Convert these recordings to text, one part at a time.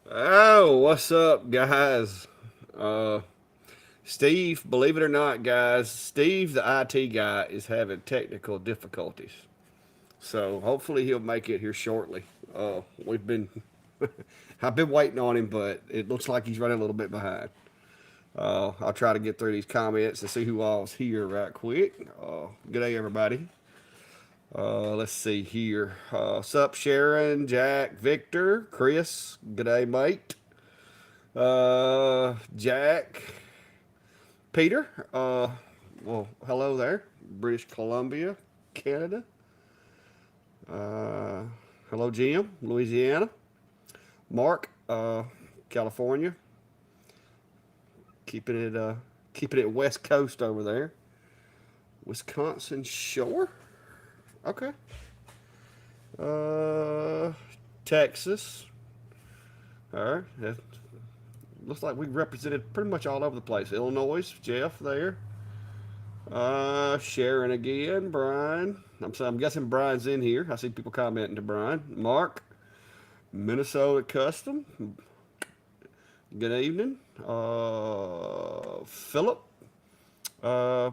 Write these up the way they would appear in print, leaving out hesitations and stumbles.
Oh, what's up, guys? Uh, Steve, believe it or not, guys, Steve, the IT guy, is having technical difficulties. So hopefully he'll make it here shortly. We've been, I've been waiting on him, but it looks like he's running a little bit behind. I'll try to get through these comments and see who all's here right quick. Good day, everybody. Let's see here. Sup, Sharon, Jack, Victor, Chris. Good day, mate. Jack, Peter. Well, hello there, British Columbia, Canada. Uh, Hello, Jim, Louisiana. Mark, California. Keeping it West Coast over there. Wisconsin Shore. Okay. Uh, Texas. All right. Looks like we represented pretty much all over the place. Illinois, Jeff there. Sharon again, Brian. I'm guessing Brian's in here. I see people commenting to Brian. Mark, Minnesota Custom. Good evening. Philip. Uh,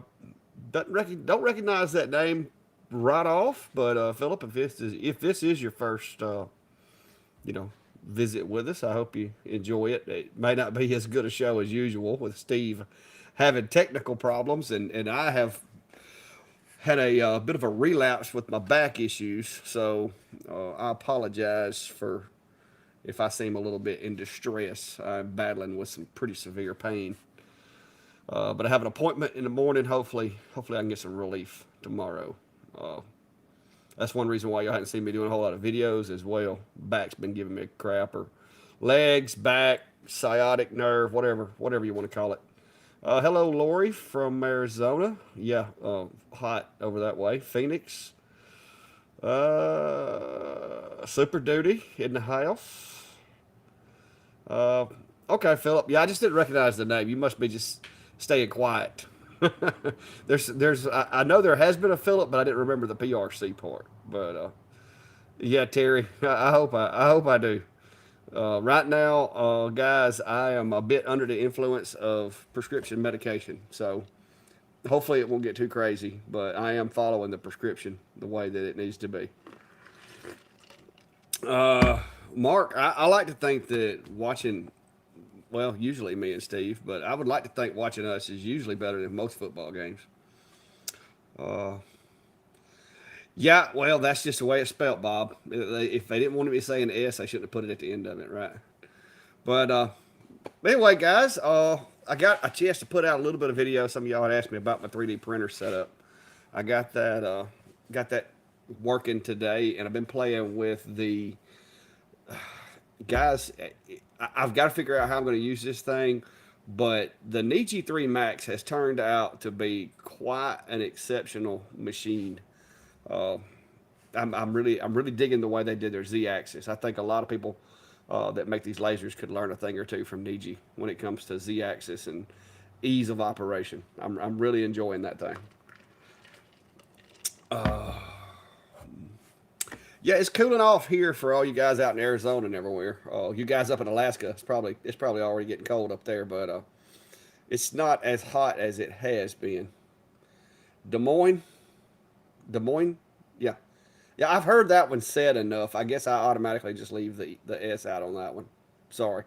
don't recognize that name right off, but Philip, if this is your first, you know, visit with us, I hope you enjoy it. It may not be as good a show as usual with Steve having technical problems, and I have had a bit of a relapse with my back issues, so I apologize for if I seem a little bit in distress. I'm battling with some pretty severe pain, but I have an appointment in the morning. Hopefully I can get some relief tomorrow. Uh, that's one reason why y'all haven't seen me doing a whole lot of videos as well. Back's been giving me crap, or legs, back, sciatic nerve, whatever you want to call it. Hello, Lori from Arizona. Yeah, hot over that way. Phoenix. Super Duty in the house. Uh, okay, Philip. Yeah, I just didn't recognize the name. You must be just staying quiet. I know there has been a Philip, but I didn't remember the PRC part. But yeah, Terry, I hope I do. Right now, guys, I am a bit under the influence of prescription medication, so hopefully it won't get too crazy. But I am following the prescription the way that it needs to be. Uh, Mark, I like to think that watching, well, usually me and Steve, but I would like to think watching us is usually better than most football games. Uh, yeah, well, that's just the way it's spelt, Bob. If they didn't want me saying S, they shouldn't have put it at the end of it, right? But anyway, guys, I got a chance to put out a little bit of video. Some of y'all had asked me about my 3D printer setup. I got that working today, and I've been playing with the guys. I've got to figure out how I'm going to use this thing, but the Niji 3 Max has turned out to be quite an exceptional machine. Uh, I'm really digging the way they did their Z-axis. I think a lot of people that make these lasers could learn a thing or two from Niji when it comes to Z-axis and ease of operation. I'm really enjoying that thing. Yeah, it's cooling off here for all you guys out in Arizona and everywhere. You guys up in Alaska, it's probably already getting cold up there, but it's not as hot as it has been. Des Moines, Des Moines, yeah, yeah. I've heard that one said enough. I guess I automatically just leave the S out on that one. Sorry,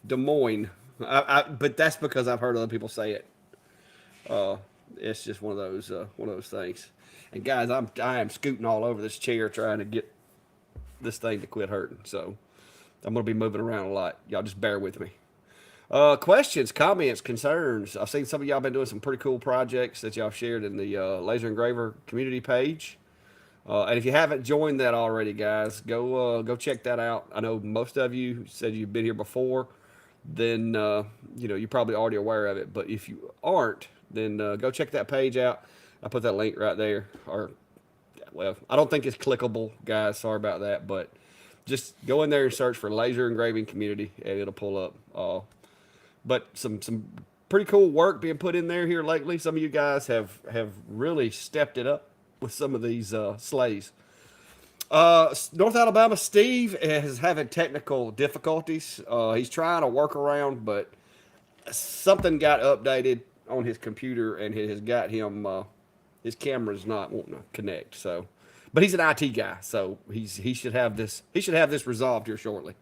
Des Moines. But that's because I've heard other people say it. Uh, it's just one of those things. And guys, I am scooting all over this chair trying to get this thing to quit hurting. So I'm gonna be moving around a lot. Y'all just bear with me. Questions, comments, concerns. I've seen some of y'all been doing some pretty cool projects that y'all shared in the Laser Engraver community page. And if you haven't joined that already, guys, go check that out. I know most of you said you've been here before, then you're probably already aware of it. But if you aren't, then go check that page out. I put that link right there. Or, well, I don't think it's clickable, guys. Sorry about that, but just go in there and search for Laser Engraving Community, and it'll pull up. But some pretty cool work being put in there here lately. Some of you guys have really stepped it up with some of these sleighs. North Alabama Steve is having technical difficulties. He's trying to work around, but something got updated on his computer and it has got him. His camera's not wanting to connect. So, but he's an IT guy, so he should have this. He should have this resolved here shortly.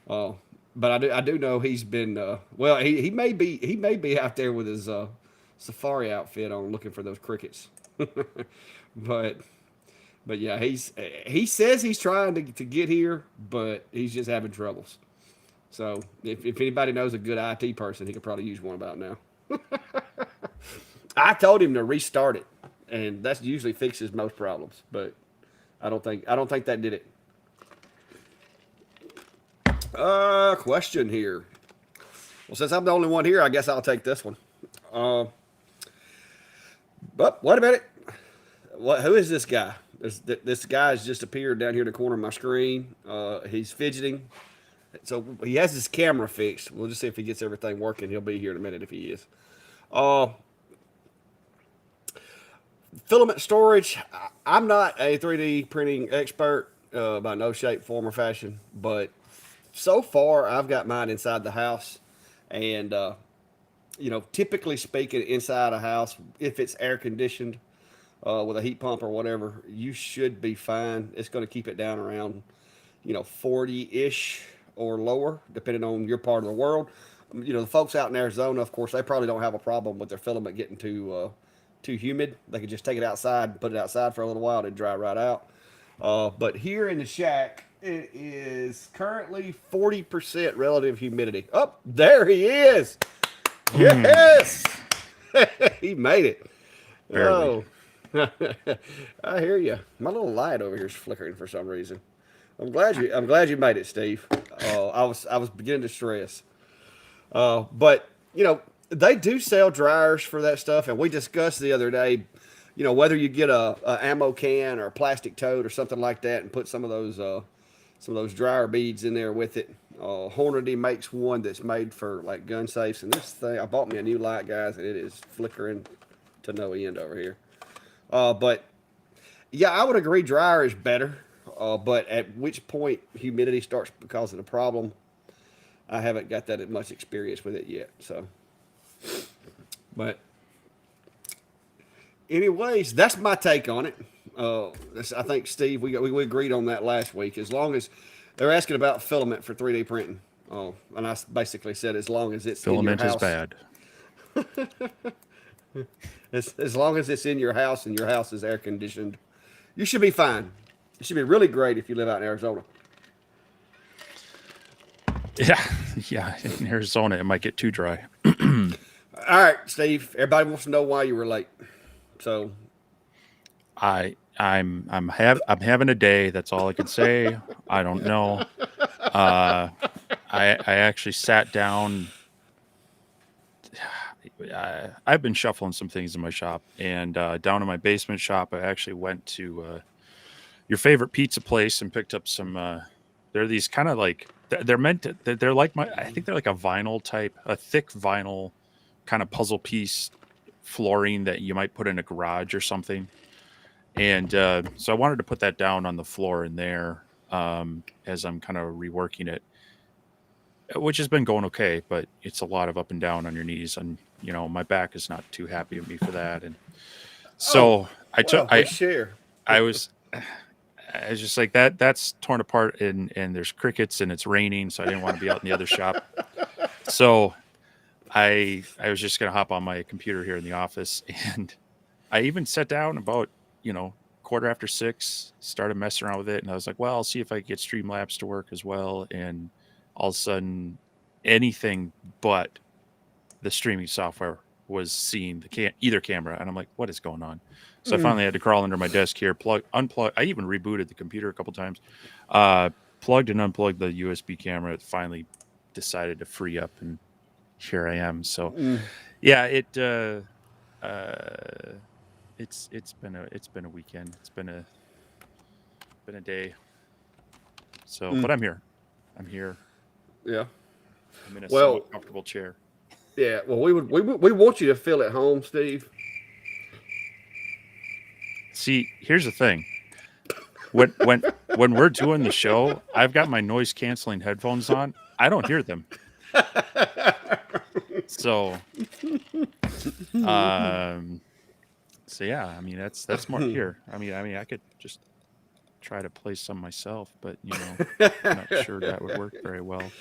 Uh, but I do know he's been. Well, he may be out there with his safari outfit on looking for those crickets. but but yeah, he says he's trying to get here, but he's just having troubles. So if anybody knows a good IT person, he could probably use one about now. I told him to restart it, and that usually fixes most problems. But I don't think that did it. Question here. Well, since I'm the only one here, I guess I'll take this one. Uh, but wait a minute. Who is this guy? This guy has just appeared down here in the corner of my screen. He's fidgeting. So he has his camera fixed. We'll just see if he gets everything working. He'll be here in a minute if he is. Uh, Filament storage. I'm not a 3D printing expert by no shape, form, or fashion, but so far I've got mine inside the house, and typically speaking, inside a house, if it's air conditioned with a heat pump or whatever, you should be fine. It's going to keep it down around 40-ish or lower, depending on your part of the world. The folks out in Arizona, of course, they probably don't have a problem with their filament getting too humid. They could just take it outside and put it outside for a little while and it'd dry right out. But here in the shack, it is currently 40% relative humidity. Oh, there he is. Yes. He made it. Barely. Oh, I hear you. My little light over here is flickering for some reason. I'm glad you made it, Steve. I was beginning to stress. But they do sell dryers for that stuff, and we discussed the other day, whether you get a ammo can or a plastic tote or something like that, and put some of those dryer beads in there with it. Hornady makes one that's made for like gun safes, and this thing I bought me a new light, guys, and it is flickering to no end over here. But yeah, I would agree dryer is better. But at which point humidity starts causing a problem, I haven't got that much experience with it yet. So, but anyways, that's my take on it. I think Steve, we agreed on that last week. As long as they're asking about filament for 3D printing, and I basically said as long as it's Filament in your is house, bad. as long as it's in your house and your house is air conditioned, you should be fine. It should be really great if you live out in Arizona. Yeah, yeah. In Arizona, it might get too dry. All right, Steve. Everybody wants to know why you were late. So I'm having a day. That's all I can say. I don't know. I actually sat down. I've been shuffling some things in my shop, and down in my basement shop, I actually went to your favorite pizza place and picked up some. They're these kind of like they're meant to. They're like I think they're like a vinyl type, a thick vinyl kind of puzzle piece flooring that you might put in a garage or something. And so I wanted to put that down on the floor in there as I'm kind of reworking it, which has been going okay, but it's a lot of up and down on your knees, and my back is not too happy with me for that. And so we share. I was just like that's torn apart, and there's crickets and it's raining, so I didn't want to be out in the other shop. So I was just gonna hop on my computer here in the office, and I even sat down about 6:15, started messing around with it, and I was like, well, I'll see if I can get Streamlabs to work as well. And all of a sudden, anything but the streaming software was seeing either camera, and I'm like, what is going on? So I finally had to crawl under my desk here, unplug. I even rebooted the computer a couple times, plugged and unplugged the USB camera. It finally decided to free up, and here I am. So, yeah, it's been a weekend. It's been a day. So, but I'm here. Yeah. I'm in a Well, somewhat comfortable chair. yeah. Well, we want you to feel at home, Steve. See, here's the thing. When we're doing the show, I've got my noise canceling headphones on. I don't hear them. So, um, so yeah, I mean that's more here. I could just try to play some myself, but I'm not sure that would work very well.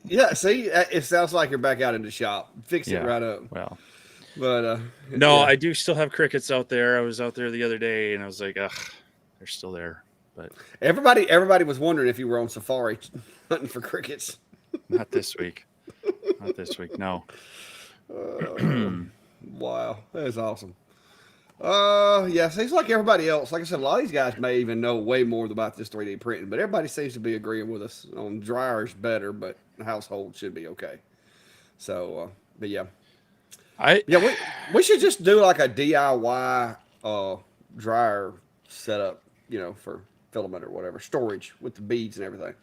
Yeah, see, it sounds like you're back out in the shop. Fix it Yeah. right up. Well, But no, yeah, I do still have crickets out there. I was out there the other day, and I was like, ugh, they're still there, but everybody was wondering if you were on safari hunting for crickets. not this week. Not this week. No. Wow, that's awesome. Yeah, seems like everybody else. Like I said, a lot of these guys may even know way more about this 3D printing, but everybody seems to be agreeing with us on dryers better, but household should be okay. So, but yeah, I yeah, we should just do like a DIY dryer setup, for filament or whatever storage with the beads and everything.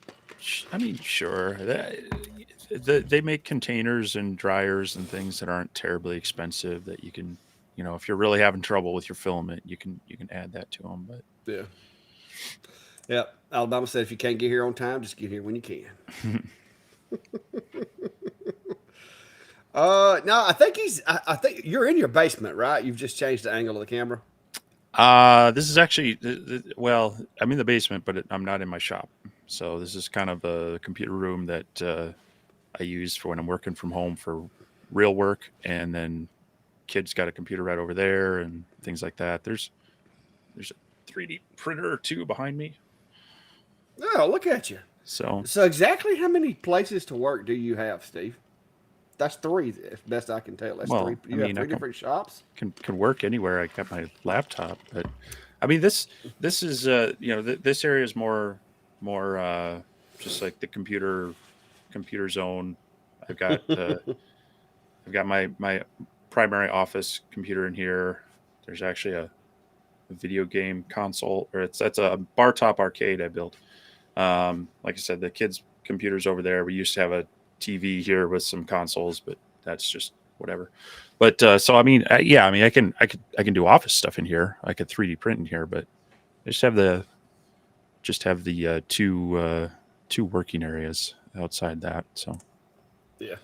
I mean, sure. They make containers and dryers and things that aren't terribly expensive that you can, if you're really having trouble with your filament, you can add that to them. But Yeah, yeah. Alabama said if you can't get here on time, just get here when you can. No, I think I think you're in your basement, right? You've just changed the angle of the camera. this is actually well, I'm in the basement, but I'm not in my shop. So this is kind of a computer room that I use for when I'm working from home for real work, and then kids got a computer right over there and things like that. There's a 3D printer or two behind me. Oh, look at you. So So exactly how many places to work do you have, Steve? That's three, as best I can tell. That's three. well, I You have mean, I three different shops. can work anywhere. I got my laptop, but I mean this is this area is more just like the computer zone. I've got my primary office computer in here. There's actually a video game console, or that's a bar top arcade I built. Like I said, the kids' computers over there. We used to have a TV here with some consoles, but that's just whatever. But so I mean, yeah, I mean, I can do office stuff in here. I could 3D print in here, but I just have the two working areas outside that. So Yeah.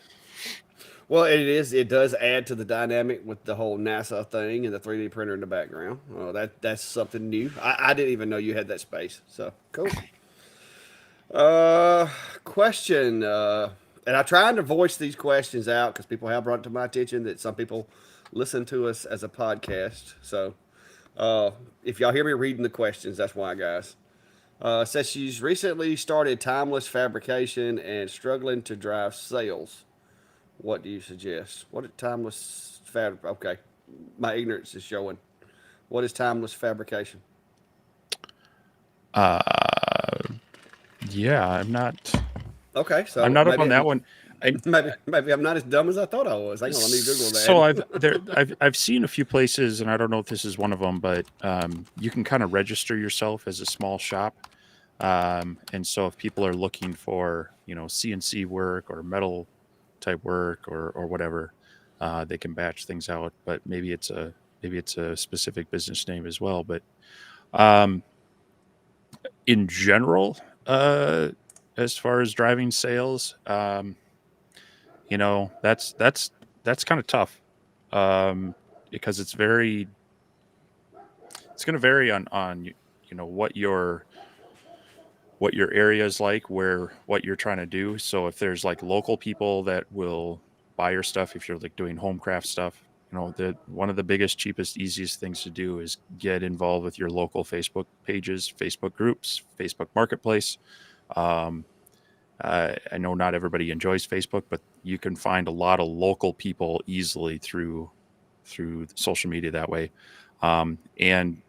Well, it does add to the dynamic with the whole NASA thing and the 3D printer in the background. That's something new. I didn't even know you had that space. So cool. Question. And I tried to voice these questions out because people have brought it to my attention that some people listen to us as a podcast. So if y'all hear me reading the questions, that's why, guys. Says she's recently started timeless fabrication and struggling to drive sales. What do you suggest? What is timeless fab? Okay, my ignorance is showing. What is timeless fabrication? uh, yeah, Okay, I'm so not up on maybe that one. I maybe I'm not as dumb as I thought I was. Hang on, let me Google So that. I've seen a few places, and I don't know if this is one of them, but you can kind of register yourself as a small shop, and so if people are looking for CNC work or metal type work or whatever, they can batch things out. But maybe it's a specific business name as well. But um, in general, as far as driving sales, that's kind of tough, um, because it's going to vary on what your area is like, where what you're trying to do. So if there's like local people that will buy your stuff, if you're like doing home craft stuff, the one of the biggest, cheapest, easiest things to do is get involved with your local Facebook pages, Facebook groups, Facebook Marketplace. Um, I know not everybody enjoys Facebook, but you can find a lot of local people easily through social media that way. And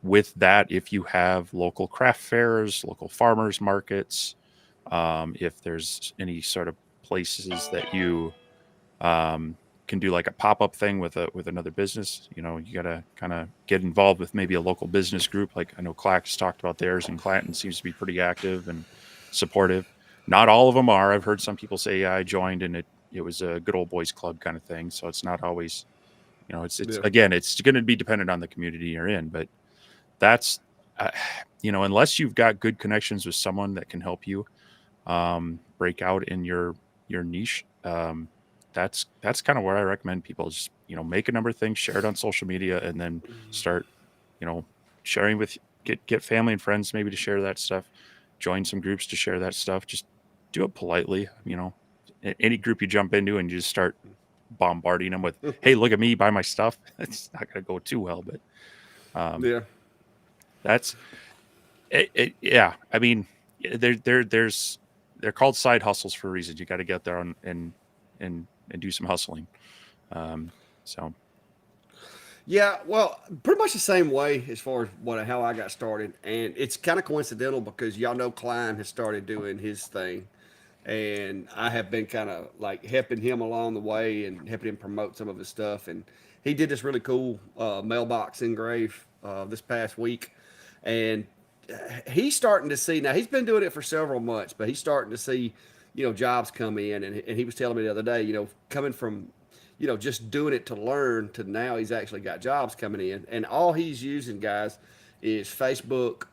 with that, if you have local craft fairs, local farmers markets, if there's any sort of places that you can do like a pop-up thing with another business, you gotta kind of get involved with maybe a local business group. Like I know Clack's talked about theirs, and Clanton seems to be pretty active and supportive. Not all of them are. I've heard some people say, yeah, I joined and it was a good old boys club kind of thing. So it's not always It's Yeah. again, it's going to be dependent on the community you're in, but that's uh, unless you've got good connections with someone that can help you break out in your niche. That's kind of what I recommend people just make a number of things, share it on social media, and then start you know sharing with get family and friends maybe to share that stuff, join some groups to share that stuff. Just do it politely. Any group you jump into and you just start bombarding them with, "Hey, look at me, buy my stuff." It's not going to go too well, but um, Yeah. that's yeah, I mean, they're called side hustles for a reason. You got to get there and do some hustling. Um, so Yeah, well, pretty much the same way as far as how I got started, and it's kind of coincidental because y'all know Klein has started doing his thing, and I have been kind of like helping him along the way and helping him promote some of his stuff. And he did this really cool mailbox engrave this past week, and he's starting to see now. He's been doing it for several months, but he's starting to see jobs come in, and he was telling me the other day, coming from just doing it to learn to now he's actually got jobs coming in. And all he's using, guys, is Facebook,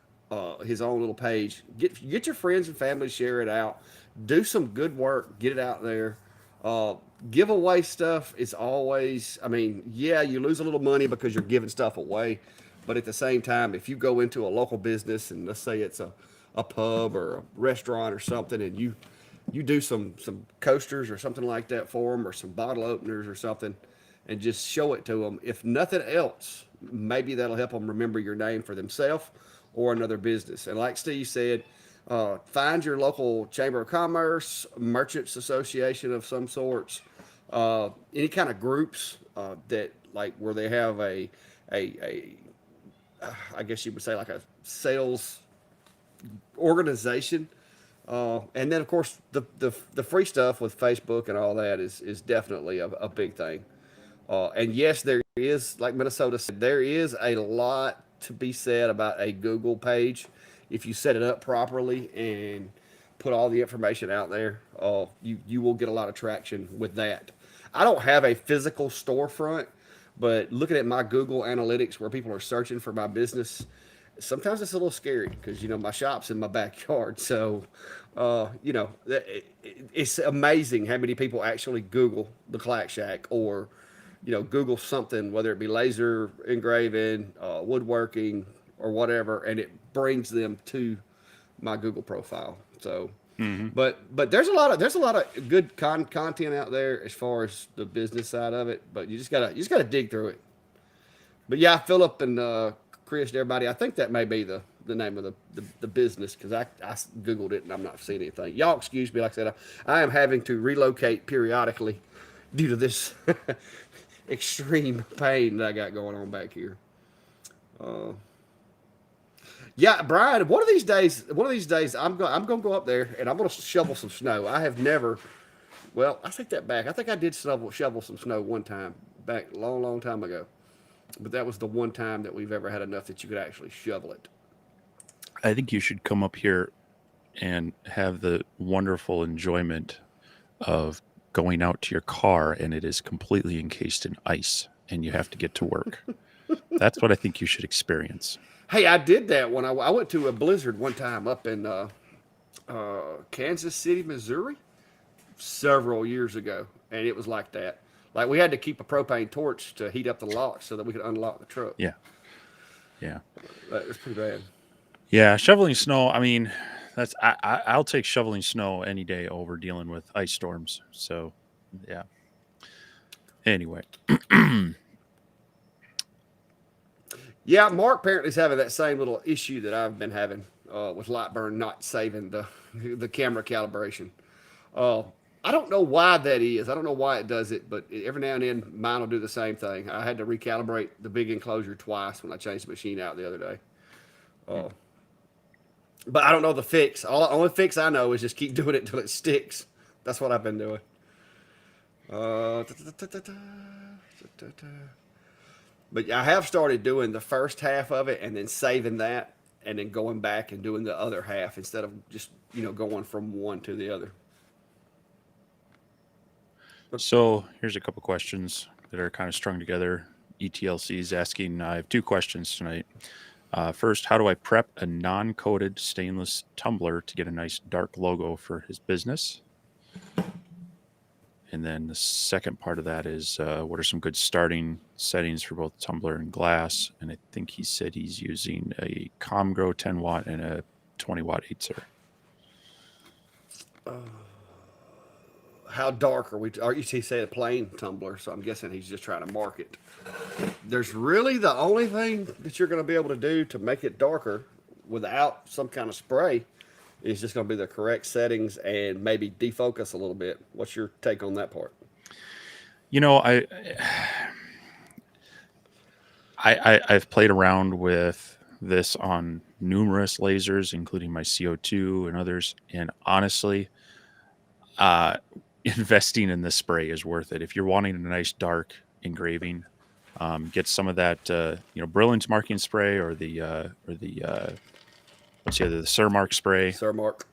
his own little page. Get your friends and family, share it out. Do some good work, get it out there. Uh, Giveaway stuff is always, I mean, yeah, you lose a little money because you're giving stuff away. But at the same time, if you go into a local business and let's say it's a pub or a restaurant or something, and you do some coasters or something like that for them, or some bottle openers or something, and just show it to them. If nothing else, maybe that'll help them remember your name for themselves or another business. And like Steve said, find your local chamber of commerce, merchants association of some sorts, any kind of groups that like where they have a I guess you would say like a sales organization. And then, of course, the free stuff with Facebook and all that is definitely a big thing. And yes, there is, like Minnesota said, there is a lot to be said about a Google page. If you set it up properly and put all the information out there, you will get a lot of traction with that. I don't have a physical storefront, but looking at my Google Analytics where people are searching for my business, sometimes it's a little scary because my shop's in my backyard. So, it's amazing how many people actually Google the Clack Shack or Google something, whether it be laser engraving, woodworking, or whatever, and it brings them to my Google profile. So, mhm. but there's a lot of good content out there as far as the business side of it. But you just gotta dig through it. But yeah, Philip and Chris and everybody, I think that may be the name of the business because I Googled it and I'm not seeing anything. Y'all excuse me, like I said, I am having to relocate periodically due to this extreme pain that I got going on back here. Uh, yeah, Brian, one of these days, I'm gonna go up there and I'm gonna shovel some snow. I have never. Well, I take that back. I think I did shovel some snow one time back a long, long time ago. But that was the one time that we've ever had enough that you could actually shovel it. I think you should come up here and have the wonderful enjoyment of going out to your car and it is completely encased in ice and you have to get to work. That's what I think you should experience. Hey, I did that when I went to a blizzard one time up in Kansas City, Missouri, several years ago, and it was like that. Like we had to keep a propane torch to heat up the locks so that we could unlock the truck. Yeah. Yeah. That was pretty bad. Yeah. Shoveling snow. I mean, I'll take shoveling snow any day over dealing with ice storms. So, yeah. Anyway. Yeah, Mark apparently is having that same little issue that I've been having with Lightburn not saving the camera calibration. Uh, I don't know why that is. I don't know why it does it, but every now and then mine will do the same thing. I had to recalibrate the big enclosure twice when I changed the machine out the other day. Uh, but I don't know the fix. Only fix I know is just keep doing it until it sticks. That's what I've been doing. Uh, But I have started doing the first half of it and then saving that and then going back and doing the other half instead of just, going from one to the other. So here's a couple questions. that are kind of strung together. ETLCs asking, I have two questions tonight. First, how do I prep a non-coated stainless tumbler to get a nice dark logo for his business? And then the second part of that is, what are some good starting settings for both tumbler and glass? And I think he said he's using a Comgrow 10 watt and a 20 watt Aether. How dark are we? He said a plain tumbler, so I'm guessing he's just trying to market. There's really the only thing that you're going to be able to do to make it darker without some kind of spray is just going to be the correct settings and maybe defocus a little bit. What's your take on that part? You know, I've played around with this on numerous lasers, including my CO2 and others, and honestly, uh, investing in this spray is worth it. If you're wanting a nice dark engraving, get some of that, Brilliance marking spray or what's the other, the Surmark spray. Sir Mark.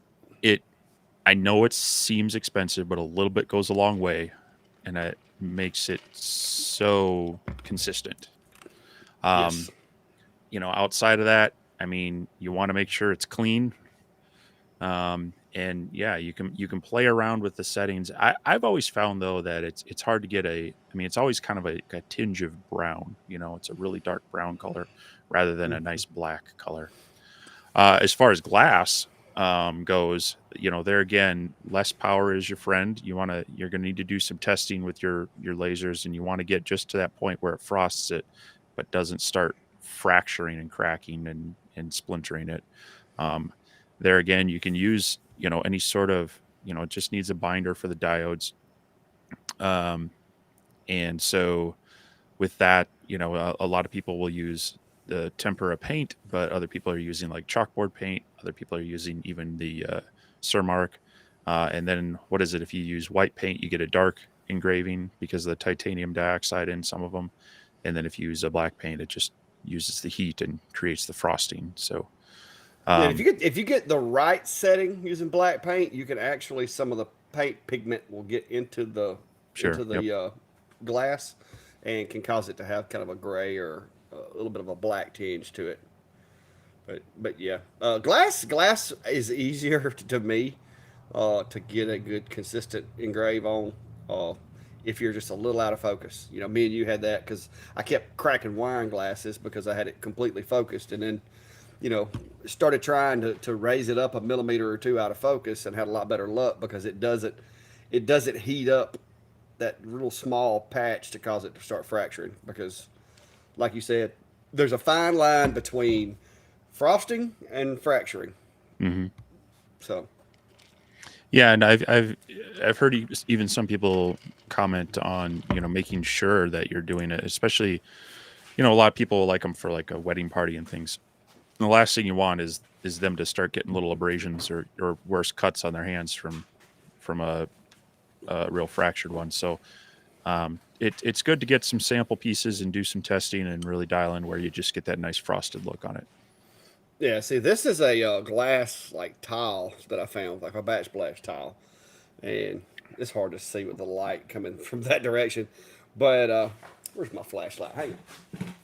I know it seems expensive, but a little bit goes a long way, and it makes it so consistent. Yes. Outside of that, I mean, you want to make sure it's clean. And yeah, you can play around with the settings. I've always found though that it's hard to get it's always kind of a tinge of brown. It's a really dark brown color rather than a nice black color. As far as glass goes, there again, less power is your friend. You're gonna need to do some testing with your lasers, and you want to get just to that point where it frosts it, but doesn't start fracturing and cracking and splintering it. There again, you can use any sort of it just needs a binder for the diodes. And so with that, a lot of people will use the tempera paint, but other people are using like chalkboard paint. Other people are using even the Surmark. And then what is it? If you use white paint, you get a dark engraving because of the titanium dioxide in some of them. And then if you use a black paint, it just uses the heat and creates the frosting. So Yeah, if you get the right setting using black paint, you can actually some of the paint pigment will get into the sure. Yep. glass and can cause it to have kind of a gray or a little bit of a black tinge to it. But yeah, glass is easier to me to get a good consistent engrave on. If you're just a little out of focus, me and you had that because I kept cracking wine glasses because I had it completely focused, and then started trying to raise it up a millimeter or two out of focus and had a lot better luck because it doesn't heat up that little small patch to cause it to start fracturing because, like you said, there's a fine line between frosting and fracturing. Mm-hmm. So, yeah, and I've heard even some people comment on making sure that you're doing it, especially a lot of people like them for like a wedding party and things. And the last thing you want is them to start getting little abrasions or worse cuts on their hands from a real fractured one. So it's good to get some sample pieces and do some testing and really dial in where you just get that nice frosted look on it. yeah, see, this is a glass like tile that I found, like a backsplash tile, and it's hard to see with the light coming from that direction. But where's my flashlight? Hang on.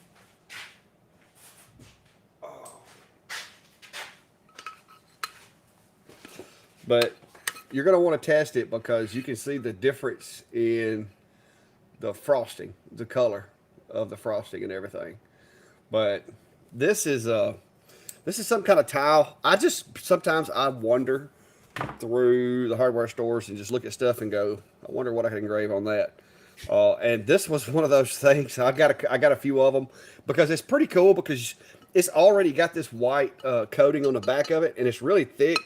But you're going to want to test it because you can see the difference in the frosting, the color of the frosting and everything. But this is some kind of tile. Sometimes I wander through the hardware stores and just look at stuff and go, I wonder what I can engrave on that. And this was one of those things. I got a few of them because it's pretty cool because it's already got this white coating on the back of it and it's really thick.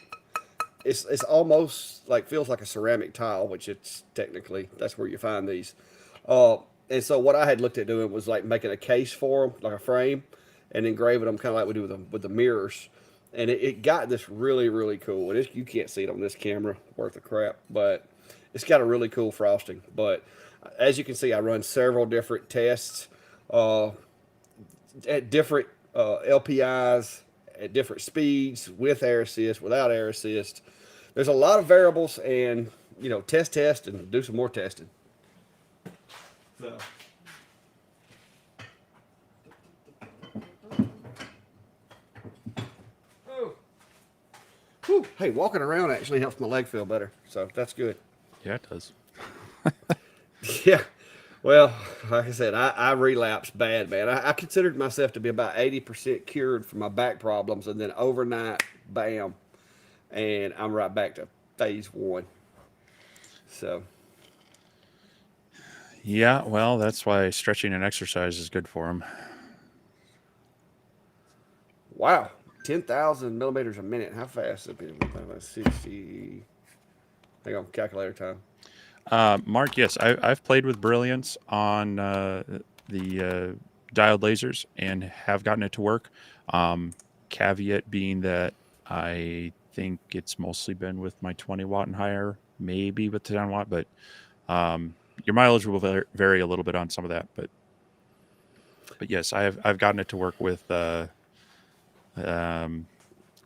It's almost like feels like a ceramic tile, which it's technically that's where you find these. And so what I had looked at doing was like making a case for them, like a frame, and engraving them kind of like we do with the mirrors. And it got this really, really cool. And you can't see it on this camera, worth of crap, but it's got a really cool frosting. But as you can see, I run several different tests at different LPIs, at different speeds, with air assist, without air assist. There's a lot of variables, and test and do some more testing. So Whew. Hey, walking around actually helps my leg feel better, so that's good. Yeah, it does. Yeah. Well, like I said, I relapsed bad, man. I considered myself to be about 80% cured from my back problems, and then overnight, bam, and I'm right back to phase one. So, Yeah, well, that's why stretching and exercise is good for them. wow, 10,000 millimeters a minute. How fast is it? 60. Hang on, calculator time. Mark, yes, I've played with Brilliance on the diode lasers and have gotten it to work. Caveat being that I think it's mostly been with my 20 watt and higher, maybe with the 10 watt, but um, your mileage will vary a little bit on some of that. But yes, I've gotten it to work with um,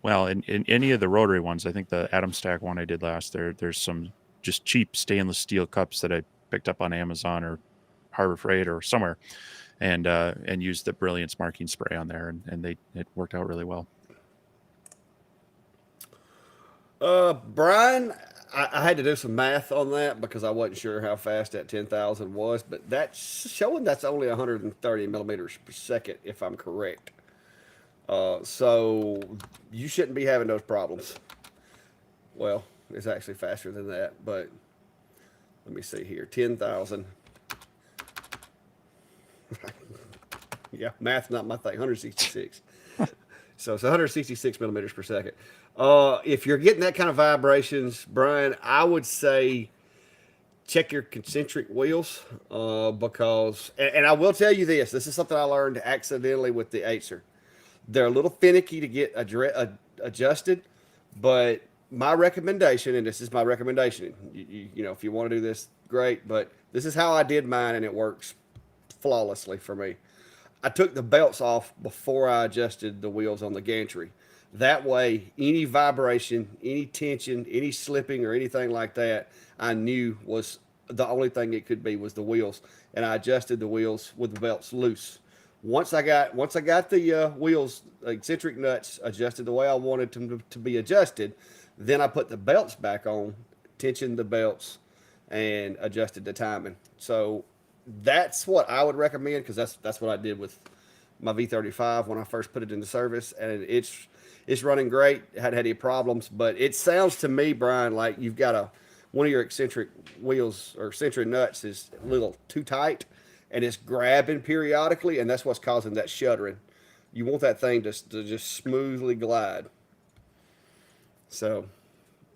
well, in any of the rotary ones. I think the Atom Stack one I did last, there's some just cheap stainless steel cups that I picked up on Amazon or Harbor Freight or somewhere, and used the Brilliance marking spray on there, and it worked out really well. Brian, I had to do some math on that because I wasn't sure how fast that 10,000 was, but that's showing that's only 130 millimeters per second, if I'm correct. So you shouldn't be having those problems. Well, it's actually faster than that, but let me see here. 10,000. Yeah, math's not my thing. 166. So it's 166 millimeters per second. If you're getting that kind of vibrations, Brian, I would say check your concentric wheels because, and I will tell you this. This is something I learned accidentally with the Acer. They're a little finicky to get adjusted, but my recommendation, and this is my recommendation, you know, if you want to do this, great, but this is how I did mine, and it works flawlessly for me. I took the belts off before I adjusted the wheels on the gantry. That way, any vibration, any tension, any slipping, or anything like that, I knew was the only thing it could be was the wheels, and I adjusted the wheels with the belts loose. Once I got the wheels eccentric nuts adjusted the way I wanted them to be adjusted, then I put the belts back on, tensioned the belts, and adjusted the timing. So that's what I would recommend because that's what I did with my V35 when I first put it into service, and it's running great. It hadn't had any problems, but it sounds to me, Brian, like you've got one of your eccentric wheels or eccentric nuts is a little too tight, and it's grabbing periodically, and that's what's causing that shuddering. You want that thing to just smoothly glide. So,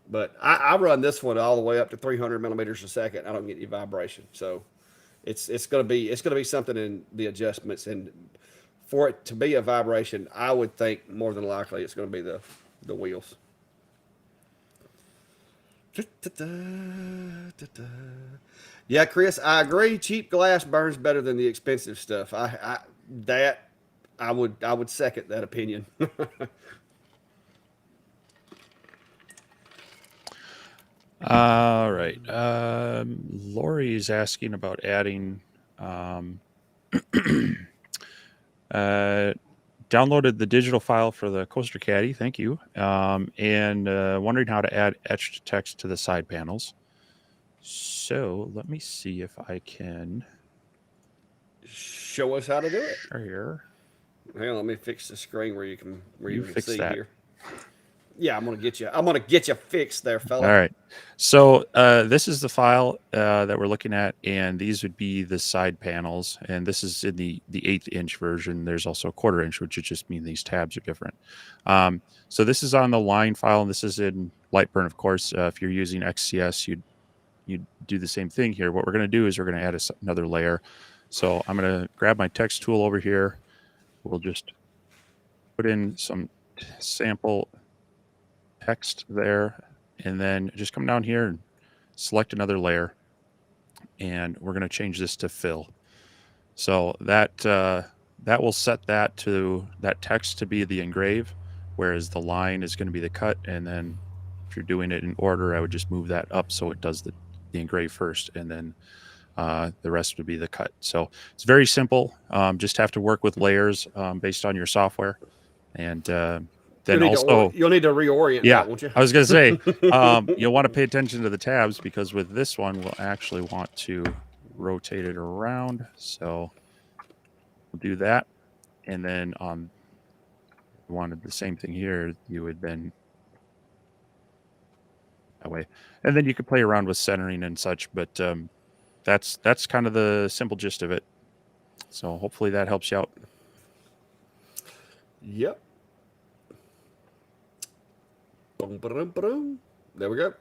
but I run this one all the way up to 300 millimeters a second. I don't get any vibration. So it's gonna be something in the adjustments, and for it to be a vibration, I would think more than likely it's gonna be the wheels. Yeah, Chris, I agree. Cheap glass burns better than the expensive stuff. I would second that opinion. All right. Lori's asking about adding. Um, uh, Downloaded the digital file for the Coaster Caddy. Thank you. And wondering how to add etched text to the side panels. So let me see if I can Show us how to do it. share. Hang on, let me fix the screen where You you can fix see that. here. Yeah, I'm gonna get you fixed there, fella. All right. So this is the file that we're looking at, and these would be the side panels. And this is in the 1/8 inch version. There's also a 1/4 inch, which would just mean these tabs are different. So this is on the line file, and this is in Lightburn, of course. If you're using XCS, you'd do the same thing here. What we're going to do is we're going to add another layer. So I'm going to grab my text tool over here. We'll just put in some sample text there, and then just come down here and select another layer, and we're going to change this to fill. So that will set that text to be the engrave, whereas the line is going to be the cut. And then if you're doing it in order, I would just move that up so it does the engrave first, and then the rest would be the cut. So it's very simple. Just have to work with layers based on your software, and then also, you'll need to reorient yeah, that, won't you? I was going to say, you'll want to pay attention to the tabs, because with this one, we'll actually want to rotate it around. So we'll do that. And then wanted the same thing here, you would then that way. And then you could play around with centering and such, but that's kind of the simple gist of it. So hopefully that helps you out. Yep. Boom, ba-dum, ba-dum. There we go.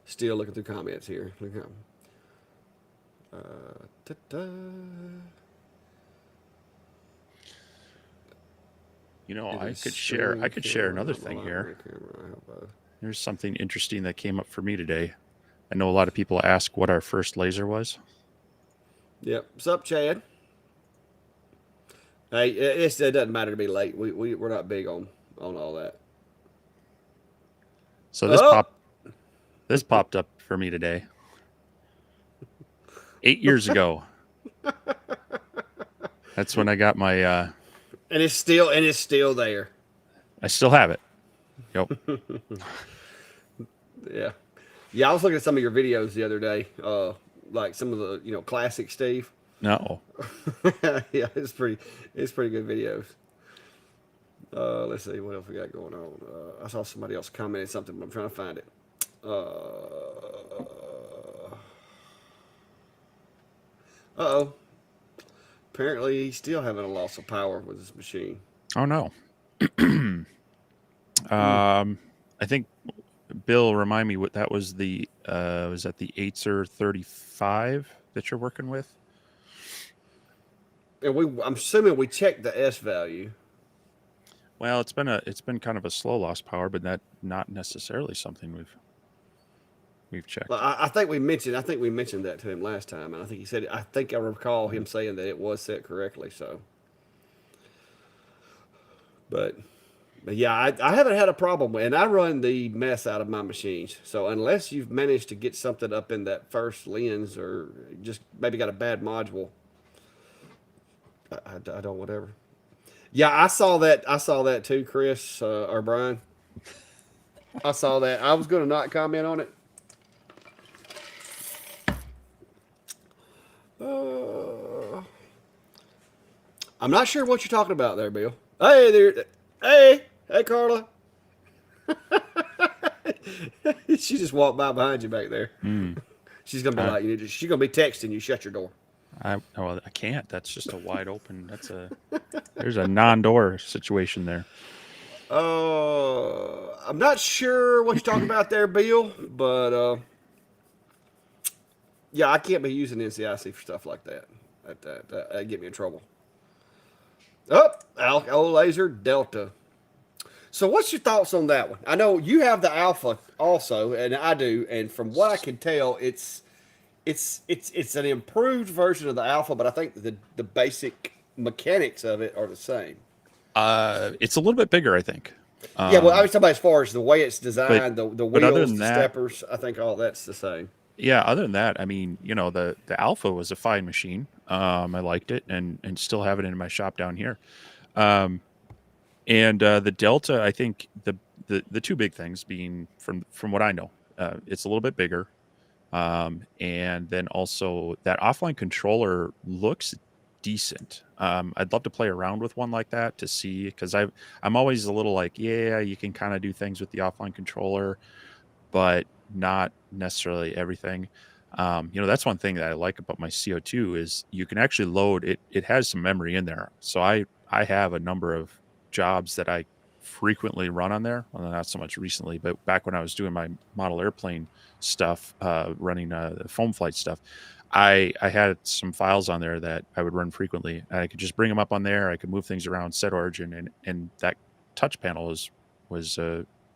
Still looking through comments here. Look at ta-da. You know, I could share another thing here. There's something interesting that came up for me today. I know a lot of people ask what our first laser was. Yep. What's up, Chad? Hey, it doesn't matter to be late. We're not big on all that. So this popped up for me today. 8 years ago. That's when I got my and it's still there. I still have it. Yep. Yeah. Yeah, I was looking at some of your videos the other day. Like some of the, classic Steve. No. Yeah, it's pretty good videos. Let's see what else we got going on. I saw somebody else commented something, but I'm trying to find it. Uh-oh. Apparently he's still having a loss of power with his machine. Oh no. I think Bill, remind me what that was. Was that the Acer 35 that you're working with? And I'm assuming we checked the S value. Well, it's been kind of a slow loss power, but that not necessarily something we've checked. Well, I think we mentioned that to him last time, and I think he said, I think I recall him saying that it was set correctly. So, but yeah, I haven't had a problem with, and I run the mess out of my machines. So unless you've managed to get something up in that first lens, or just maybe got a bad module, I don't, whatever. Yeah, I saw that too, Chris or Brian. I saw that. I was going to not comment on it. I'm not sure what you're talking about there, Bill. Hey there. Hey, Carla. She just walked by behind you back there. She's gonna be like, she's gonna be texting you. Shut your door. I can't. That's just a wide open. There's a non-door situation there. I'm not sure what you're talking about there, Bill, but yeah, I can't be using NCIC for stuff like that. That get me in trouble. Oh, Alco Laser Delta. So what's your thoughts on that one? I know you have the Alpha also, and I do, and from what I can tell, it's an improved version of the Alpha, but I think the basic mechanics of it are the same. It's a little bit bigger, I think. Yeah, well, I was talking about as far as the way it's designed, the wheels, the that, steppers. I think all that's the same. Yeah, other than that, I mean, the Alpha was a fine machine. I liked it and still have it in my shop down here. And the Delta, I think the two big things being from what I know, it's a little bit bigger. And then also that offline controller looks decent. I'd love to play around with one like that to see, because I'm always a little like, yeah, you can kind of do things with the offline controller, but not necessarily everything. That's one thing that I like about my CO2 is you can actually load it. It has some memory in there. So I have a number of jobs that I frequently run on there. Well, not so much recently, but back when I was doing my model airplane stuff, running the foam flight stuff, I had some files on there that I would run frequently. I could just bring them up on there. I could move things around, set origin, and that touch panel was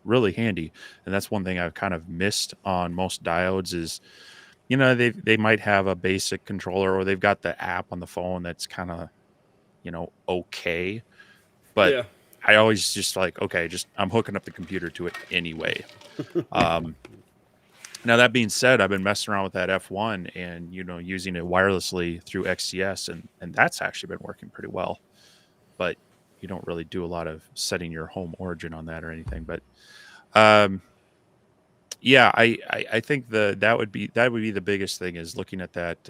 really handy. And that's one thing I've kind of missed on most diodes is, they might have a basic controller, or they've got the app on the phone that's kind of, okay. But yeah. I always just like, okay, I'm hooking up the computer to it anyway. Now that being said, I've been messing around with that F1 and using it wirelessly through XCS, and that's actually been working pretty well. But you don't really do a lot of setting your home origin on that or anything. But um, yeah, I think that would be the biggest thing is looking at that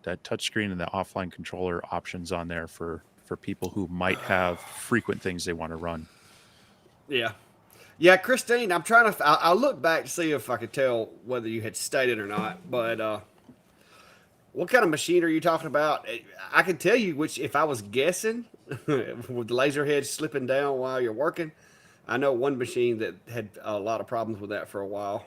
touchscreen and the offline controller options on there for people who might have frequent things they want to run. Yeah. Yeah, Christine, I'm trying to. I'll look back to see if I could tell whether you had stated or not. But what kind of machine are you talking about? I can tell you which, if I was guessing, with the laser head slipping down while you're working. I know one machine that had a lot of problems with that for a while.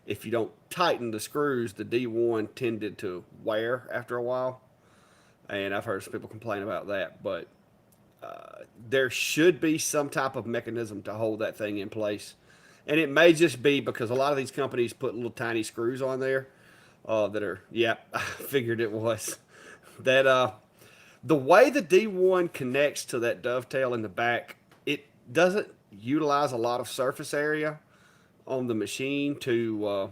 If you don't tighten the screws, the D1 tended to wear after a while. And I've heard some people complain about that. But there should be some type of mechanism to hold that thing in place. And it may just be because a lot of these companies put little tiny screws on there that are, yeah, I figured it was. That the way the D1 connects to that dovetail in the back, it doesn't utilize a lot of surface area on the machine to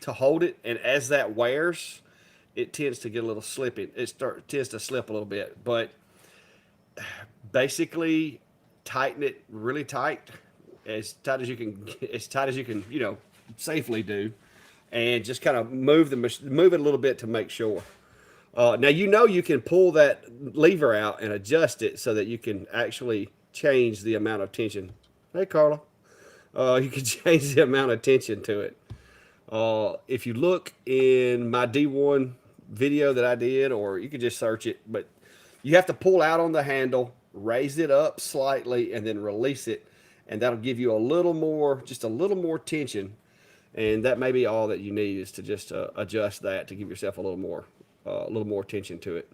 hold it. And as that wears, it tends to get a little slippy. Tends to slip a little bit. But basically tighten it really tight, as tight as you can, safely do, and just kind of move it a little bit to make sure. Now you can pull that lever out and adjust it so that you can actually change the amount of tension. Hey, Carla, you can change the amount of tension to it. If you look in my D1 video that I did, or you can just search it, but you have to pull out on the handle, raise it up slightly, and then release it, and that'll give you just a little more tension, and that may be all that you need is to just adjust that to give yourself a little more tension to it.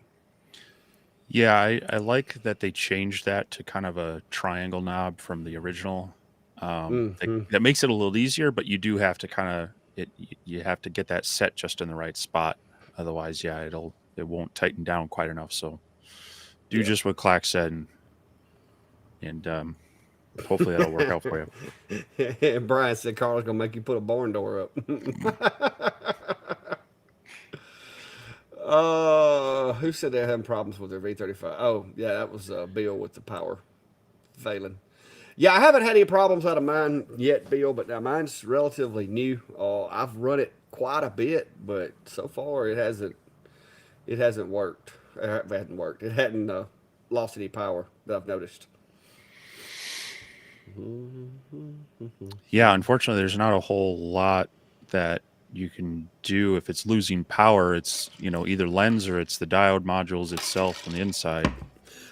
Yeah, I like that they changed that to kind of a triangle knob from the original. That makes it a little easier, but you do have to you have to get that set just in the right spot. Otherwise, yeah, it won't tighten down quite enough. So do Yeah. just what Clack said, and hopefully that'll work out for you. And Brian said Carla's gonna make you put a barn door up. Who said they're having problems with their V35? Oh, yeah, that was Bill with the power failing. Yeah, I haven't had any problems out of mine yet, Bill, but now mine's relatively new. I've run it quite a bit, but so far it hasn't worked. It hadn't worked. It hadn't lost any power that I've noticed. Yeah, unfortunately, there's not a whole lot that you can do if it's losing power. It's either lens or it's the diode modules itself on the inside.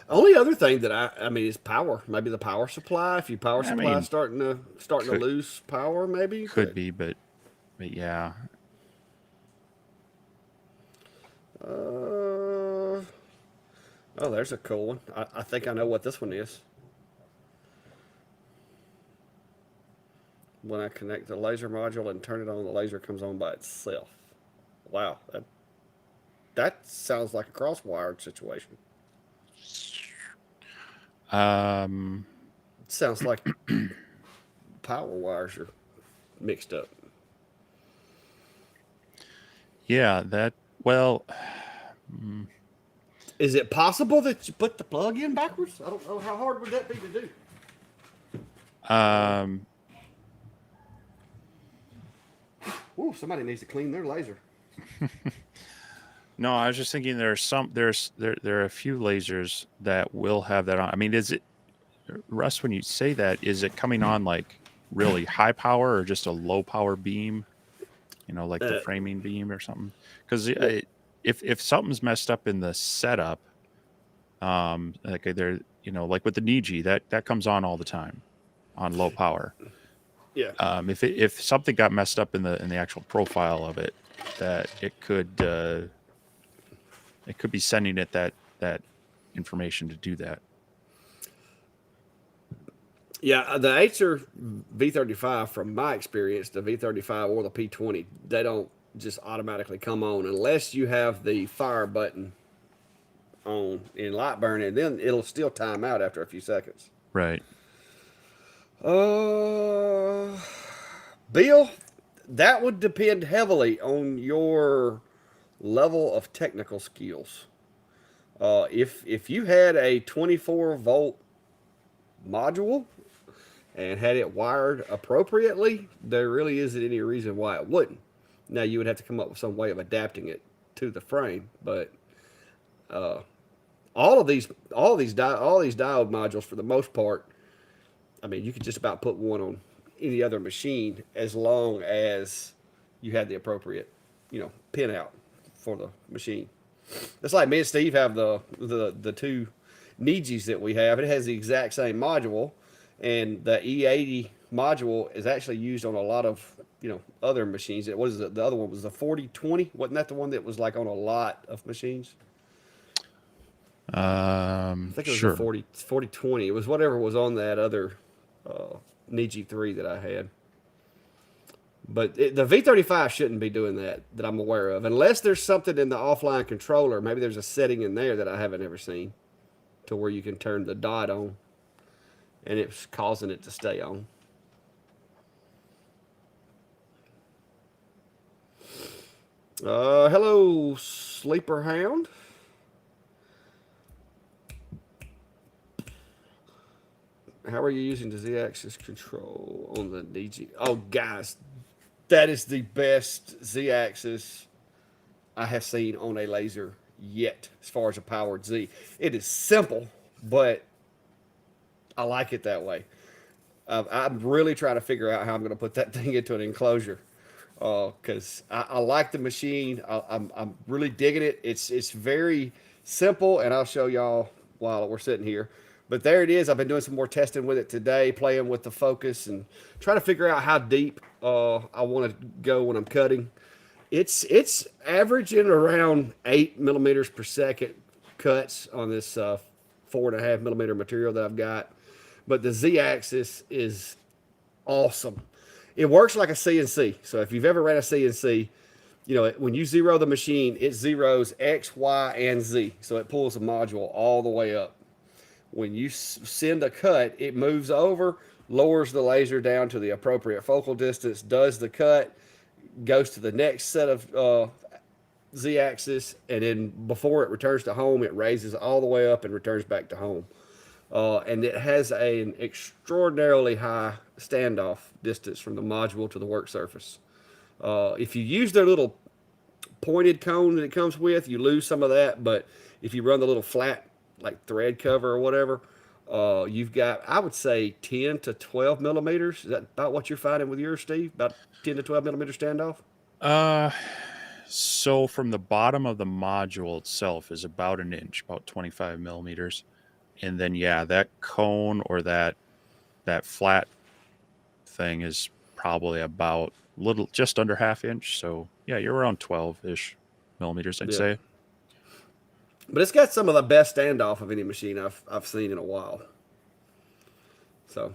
Only other thing that I mean is power. Maybe the power supply. If your power I supply is mean, starting to could lose power, maybe. could be, but yeah. Uh, oh, there's a cool one. I think I know what this one is. When I connect the laser module and turn it on, the laser comes on by itself. Wow, that sounds like a cross-wired situation. Um, It sounds like power wires are mixed up. yeah, well, Is it possible that you put the plug in backwards? I don't know. How hard would that be to do? um, Ooh, somebody needs to clean their laser. no, I was just thinking there are a few lasers that will have that on. I mean, is it, Russ, when you say that, is it coming on like really high power or just a low power beam? Like the framing beam or something? Because if something's messed up in the setup, like there, like with the Niji, that comes on all the time on low power. Yeah. If something got messed up in the actual profile of it, that it could be sending it that information to do that. Yeah, the Acer V35, from my experience, the V35 or the P20, they don't just automatically come on unless you have the fire button on in Lightburn, and then it'll still time out after a few seconds. Right. Uh, Bill, that would depend heavily on your level of technical skills. If you had a 24-volt module and had it wired appropriately, there really isn't any reason why it wouldn't. Now you would have to come up with some way of adapting it to the frame, but uh, all these diode modules for the most part, I mean, you could just about put one on any other machine as long as you had the appropriate, pin out for the machine. It's like me and Steve have the two Nijis that we have. It has the exact same module, and the E80 module is actually used on a lot of other machines. It was the other one was the 4020. Wasn't that the one that was like on a lot of machines? I think it was the Sure. 4020. It was whatever was on that other Niji 3 that I had. But the V35 shouldn't be doing that I'm aware of, unless there's something in the offline controller. Maybe there's a setting in there that I haven't ever seen, to where you can turn the dot on, and it's causing it to stay on. Hello, Sleeper Hound. How are you using the Z-axis control on the DG? Oh, guys, that is the best Z-axis I have seen on a laser yet, as far as a powered Z. It is simple, but I like it that way. I'm really trying to figure out how I'm going to put that thing into an enclosure, because I like the machine. I'm really digging it. It's very simple, and I'll show y'all while we're sitting here. But there it is. I've been doing some more testing with it today, playing with the focus and trying to figure out how deep I want to go when I'm cutting. It's averaging around 8 millimeters per second cuts on this 4.5 millimeter material that I've got. But the Z-axis is awesome. It works like a CNC. So if you've ever ran a CNC, when you zero the machine, it zeros X, Y, and Z. So it pulls the module all the way up. When you send a cut, it moves over, lowers the laser down to the appropriate focal distance, does the cut, goes to the next set of Z-axis, and then before it returns to home, it raises all the way up and returns back to home. And it has an extraordinarily high standoff distance from the module to the work surface. If you use their little pointed cone that it comes with, you lose some of that, but if you run the little flat like thread cover or whatever, you've got, I would say, 10 to 12 millimeters. Is that about what you're finding with yours, Steve? About 10 to 12 millimeter standoff? So from the bottom of the module itself is about an inch, about 25 millimeters. And then, yeah, that cone or that flat thing is probably about just under half inch. So yeah, you're around 12-ish millimeters, I'd say. But it's got some of the best standoff of any machine I've seen in a while. So,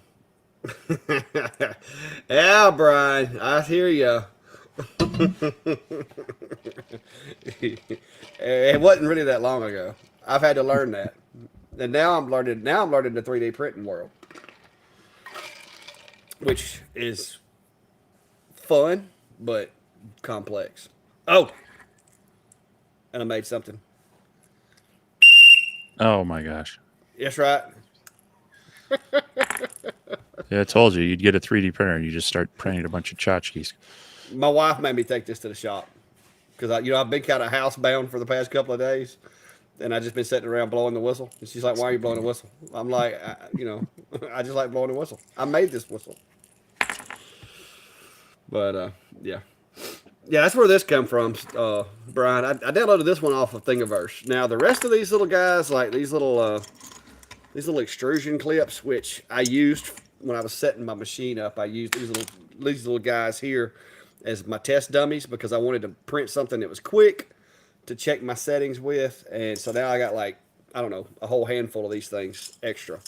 yeah, Brian, I hear you. It wasn't really that long ago. I've had to learn that, and now I'm learning. Now I'm learning the 3D printing world, which is fun but complex. Oh, and I made something. Oh my gosh. That's right. Yeah, I told you you'd get a 3D printer and you just start printing a bunch of tchotchkes. My wife made me take this to the shop because I've been kind of housebound for the past couple of days, and I just been sitting around blowing the whistle. And she's like, "Why are you blowing the whistle?" I'm like, I just like blowing the whistle. I made this whistle, but yeah. Yeah, that's where this come from, Brian. I downloaded this one off of Thingiverse. Now the rest of these little guys, like these little extrusion clips, which I used when I was setting my machine up. I used these little guys here as my test dummies because I wanted to print something that was quick to check my settings with, and so now I got like, I don't know, a whole handful of these things extra.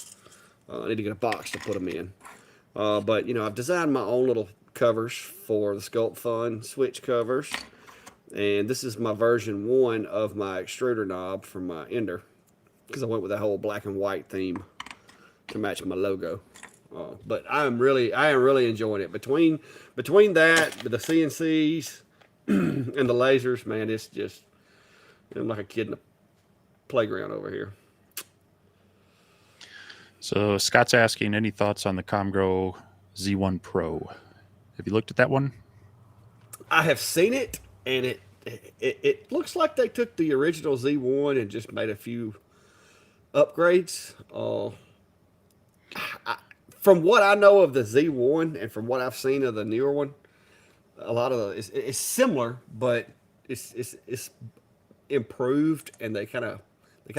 I need to get a box to put them in. But I've designed my own little covers for the Sculpt Fun switch covers, and this is my version 1 of my extruder knob for my ender because I went with that whole black and white theme to match my logo. But I am really enjoying it. Between that, the CNCs, and the lasers, man, it's just I'm like a kid in a playground over here. So Scott's asking, any thoughts on the Comgrow Z1 Pro? Have you looked at that one? I have seen it, and it looks like they took the original Z1 and just made a few upgrades. From what I know of the Z1 and from what I've seen of the newer one, a lot of it's similar, but it's improved, and they kind of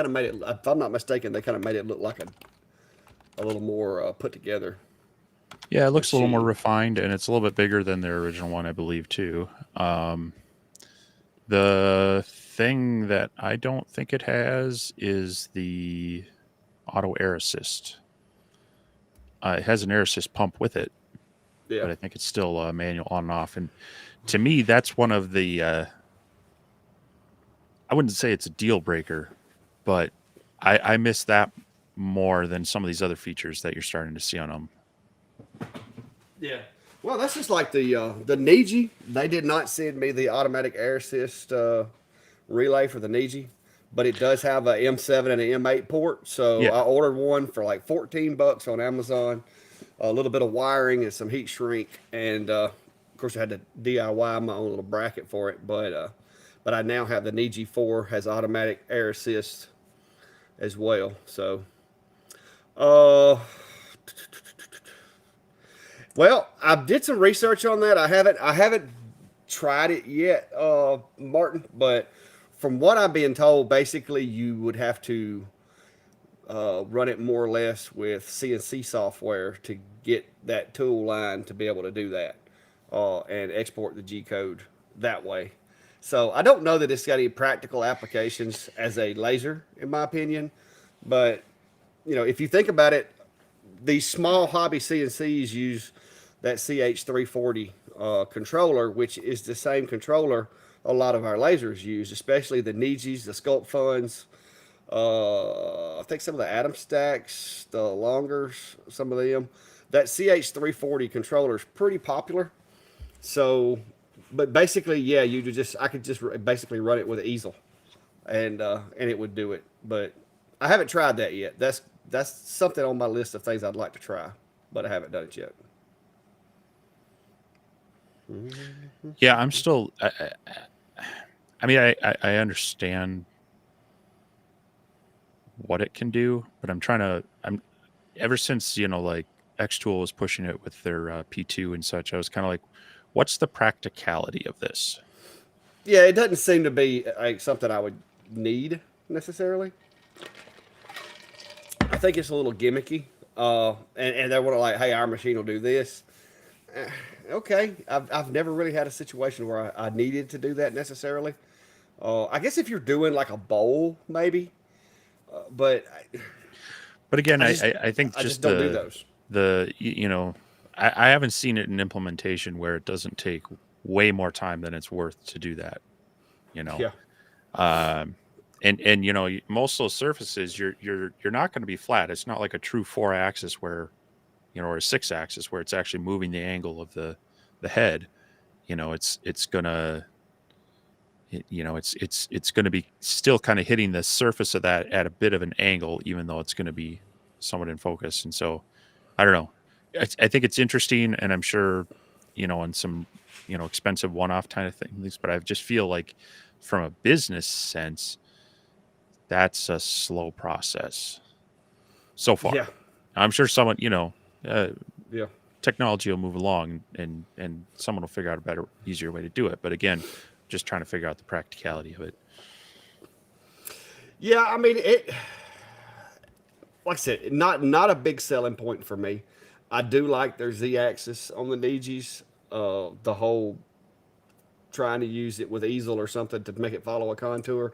made it. If I'm not mistaken, they kind of made it look like a little more put together Yeah, it looks a little more machine. refined, and it's a little bit bigger than their original one, I believe, too. The thing that I don't think it has is the auto air assist. It has an air assist pump with it, Yeah, but I think it's still manual on and off. And to me, that's one of the I wouldn't say it's a deal breaker, but I miss that more than some of these other features that you're starting to see on them. yeah. Well, that's just like the Niji. They did not send me the automatic air assist relay for the Niji, but it does have a M7 and an M8 port. So Yeah, I ordered one for like $14 on Amazon. A little bit of wiring and some heat shrink, and of course I had to DIY my own little bracket for it. But I now have the Niji 4 has automatic air assist as well. So uh, well, I did some research on that. I haven't tried it yet, Martin. But from what I'm being told, basically you would have to run it more or less with CNC software to get that tool line to be able to do that, and export the G code that way. So I don't know that it's got any practical applications as a laser, in my opinion. But if you think about it, these small hobby CNCs use that CH340 controller, which is the same controller a lot of our lasers use, especially the Nijis, the Sculpt Funds. I think some of the Atom Stacks, the Longers, some of them. That CH340 controller is pretty popular. So, but basically, yeah, I could just basically run it with an easel, and it would do it. But I haven't tried that yet. That's something on my list of things I'd like to try, but I haven't done it yet. yeah. I'm still. I mean, I understand what it can do, but I'm ever since like Xtool was pushing it with their P2 and such. I was kind of like, what's the practicality of this? Yeah, it doesn't seem to be like something I would need necessarily. I think it's a little gimmicky. And they want to like, hey, our machine will do this. Okay, I've never really had a situation where I needed to do that necessarily. I guess if you're doing like a bowl, maybe, but But again, I just I think I just just don't do those. I haven't seen it in implementation where it doesn't take way more time than it's worth to do that. You know, Yeah, um, and most of those surfaces you're not going to be flat. It's not like a true 4-axis where or a 6-axis where it's actually moving the angle of the head. It's gonna it's going to be still kind of hitting the surface of that at a bit of an angle, even though it's going to be somewhat in focus. And so, I don't know. I think it's interesting, and I'm sure, on some, expensive one-off kind of things. But I just feel like, from a business sense, that's a slow process so far. yeah, I'm sure someone, uh, yeah. technology will move along, and someone will figure out a better, easier way to do it. But again, just trying to figure out the practicality of it. Yeah, I mean it. Like I said, not a big selling point for me. I do like their Z-axis on the Nijis. The whole trying to use it with easel or something to make it follow a contour.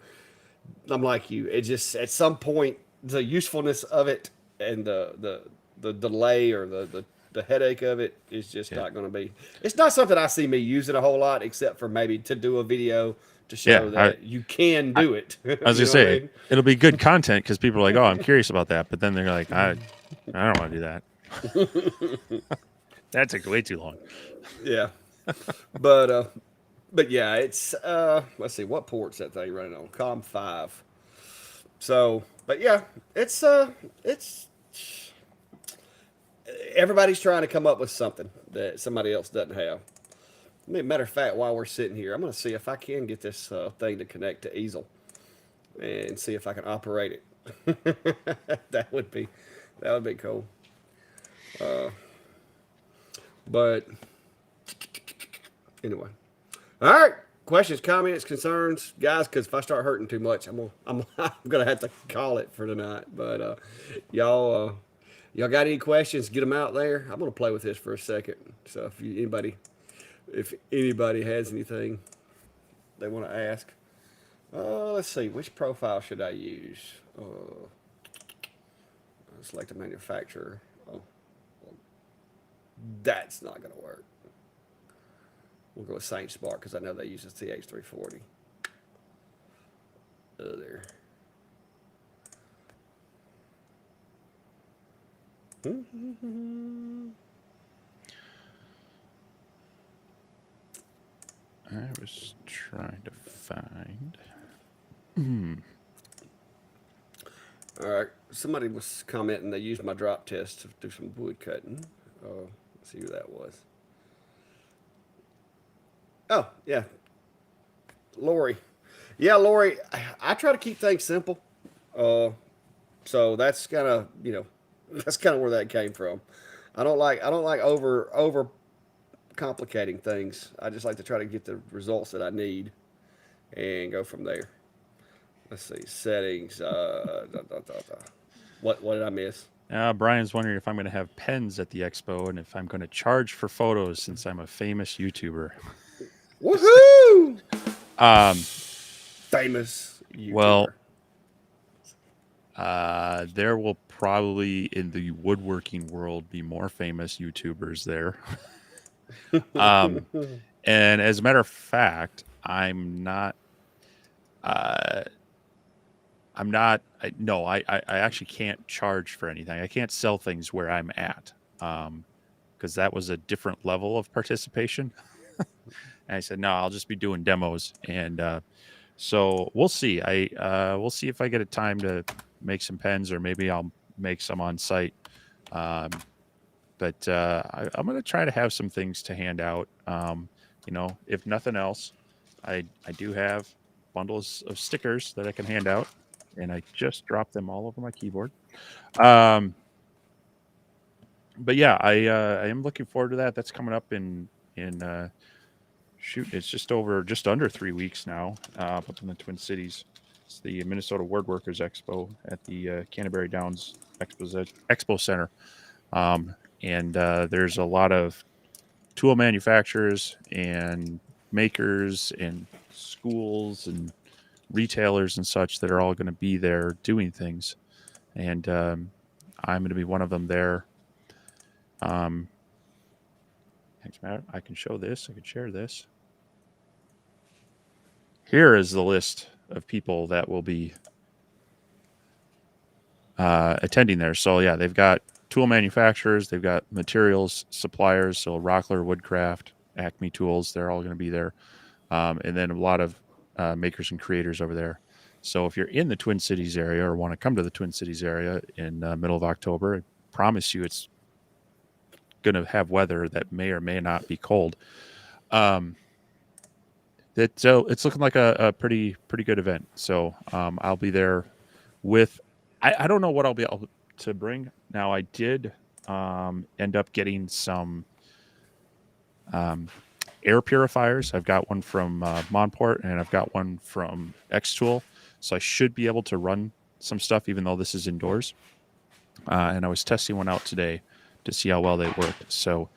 I'm like you. It just at some point the usefulness of it and the delay or the headache of it is just Yeah. not going to be. It's not something I see me using a whole lot, except for maybe to do a video to show Yeah. that you can I, do it. I was You gonna know what I say mean? it'll be good content because people are like, "Oh, I'm curious about that," but then they're like, "I don't want to do that." That took way too long. Yeah, but yeah, it's let's see, what port's that thing running on? Com 5. So, but yeah, it's everybody's trying to come up with something that somebody else doesn't have. Matter of fact, while we're sitting here, I'm going to see if I can get this thing to connect to easel and see if I can operate it. that would be that would be cool. But anyway, all right. Questions, comments, concerns, guys. Because if I start hurting too much, I'm gonna have to call it for tonight. But y'all got any questions? Get them out there. I'm gonna play with this for a second. So if anybody has anything they want to ask, let's see. Which profile should I use? Select a manufacturer. Oh, well, that's not gonna work. We'll go with Saint Spark because I know they use a CH340. There. I was trying to find. All right. Somebody was commenting they used my drop test to do some wood cutting. Let's see who that was. Oh, yeah. Lori. Yeah, Lori, I try to keep things simple. So that's kind of, that's kind of where that came from. I don't like over complicating things. I just like to try to get the results that I need and go from there. Let's see, settings. What did I miss? Brian's wondering if I'm going to have pens at the expo and if I'm going to charge for photos since I'm a famous YouTuber. Woohoo! Um, Famous well, YouTuber. there will probably in the woodworking world be more famous YouTubers there. um, and as a matter of fact, I'm not. Uh, I'm not. No, I actually can't charge for anything. I can't sell things where I'm at, because that was a different level of participation. And I said, no, I'll just be doing demos, and so we'll see. We'll see if I get a time to make some pens, or maybe I'll make some on site. Um, but I'm going to try to have some things to hand out. If nothing else, I do have bundles of stickers that I can hand out, and I just dropped them all over my keyboard. Um, but yeah, I am looking forward to that. That's coming up in shoot, it's just under 3 weeks now, up in the Twin Cities. It's the Minnesota Woodworkers Expo at the Canterbury Downs Expo Center. And there's a lot of tool manufacturers and makers and schools and retailers and such that are all going to be there doing things. And I'm going to be one of them there. I can show this. I can share this. Here is the list of people that will be attending there. So yeah, they've got tool manufacturers, they've got materials suppliers, so Rockler, Woodcraft, Acme Tools, they're all going to be there, and then a lot of makers and creators over there. So if you're in the Twin Cities area or want to come to the Twin Cities area in middle of October, I promise you it's going to have weather that may or may not be cold. So it's looking like a pretty good event. So I'll be there with. I don't know what I'll be able to bring. Now I did end up getting some air purifiers. I've got one from Monport and I've got one from Xtool. So I should be able to run some stuff even though this is indoors. And I was testing one out today to see how well they work. So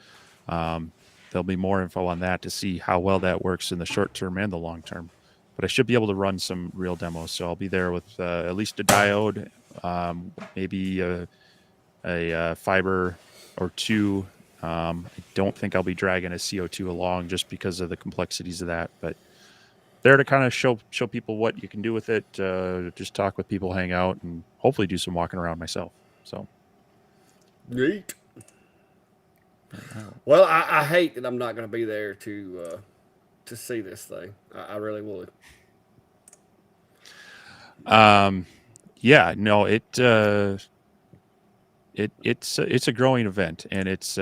there'll be more info on that to see how well that works in the short term and the long term. But I should be able to run some real demos. So I'll be there with at least a diode, maybe a fiber or two. I don't think I'll be dragging a CO2 along just because of the complexities of that. But there to kind of show people what you can do with it. Just talk with people, hang out, and hopefully do some walking around myself. So Neat. Well, I hate that I'm not going to be there to see this thing. I really would. Yeah, no, it's a growing event, and it's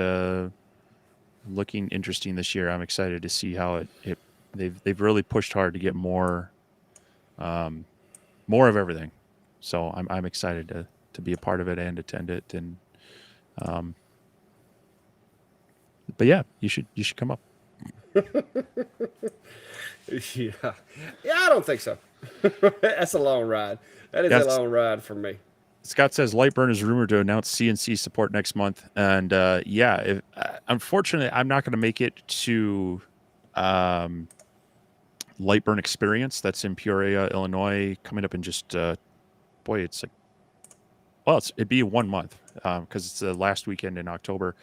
looking interesting this year. I'm excited to see how it they've really pushed hard to get um, more of everything. So I'm excited to be a part of it and attend it. And um, but yeah, you should come up. Yeah, yeah. I don't think so. That's a long ride. That is a Yes. long ride for me. Scott says Lightburn is rumored to announce CNC support next month, and yeah, unfortunately, I'm not going to make it to um, Lightburn Experience. That's in Peoria, Illinois, coming up in just boy, it's like it'd be 1 month because it's the last weekend in October,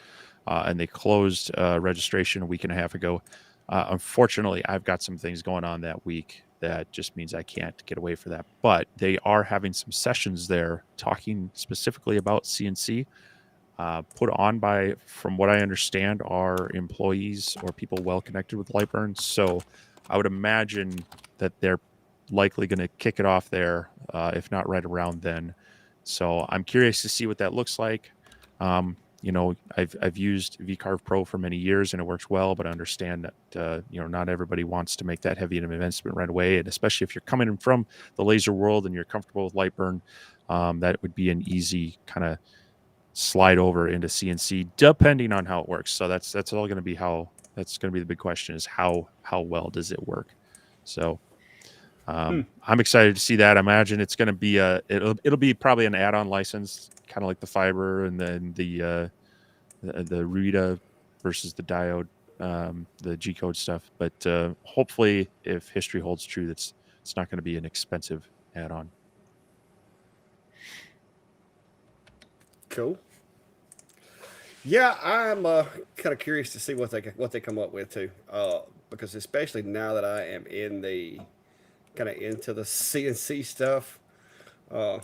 and they closed registration a week and a half ago. Unfortunately, I've got some things going on that week that just means I can't get away for that. But they are having some sessions there talking specifically about CNC, put on by, from what I understand, are employees or people well connected with Lightburn. So I would imagine that they're likely going to kick it off there, if not right around then. So I'm curious to see what that looks like. I've used VCarve Pro for many years and it works well, but I understand that not everybody wants to make that heavy of an investment right away, and especially if you're coming in from the laser world and you're comfortable with Lightburn, that would be an easy kind of slide over into CNC, depending on how it works. So that's all going to be how that's going to be the big question is how well does it work. So I'm excited to see that. I imagine it's going to be it'll be probably an add-on license, kind of like the fiber and then the Rita versus the diode, the G code stuff. But hopefully, if history holds true, it's not going to be an expensive add-on. Cool. Yeah, I'm kind of curious to see what they come up with too. Because especially now that I am in the kind of into the CNC stuff, uh,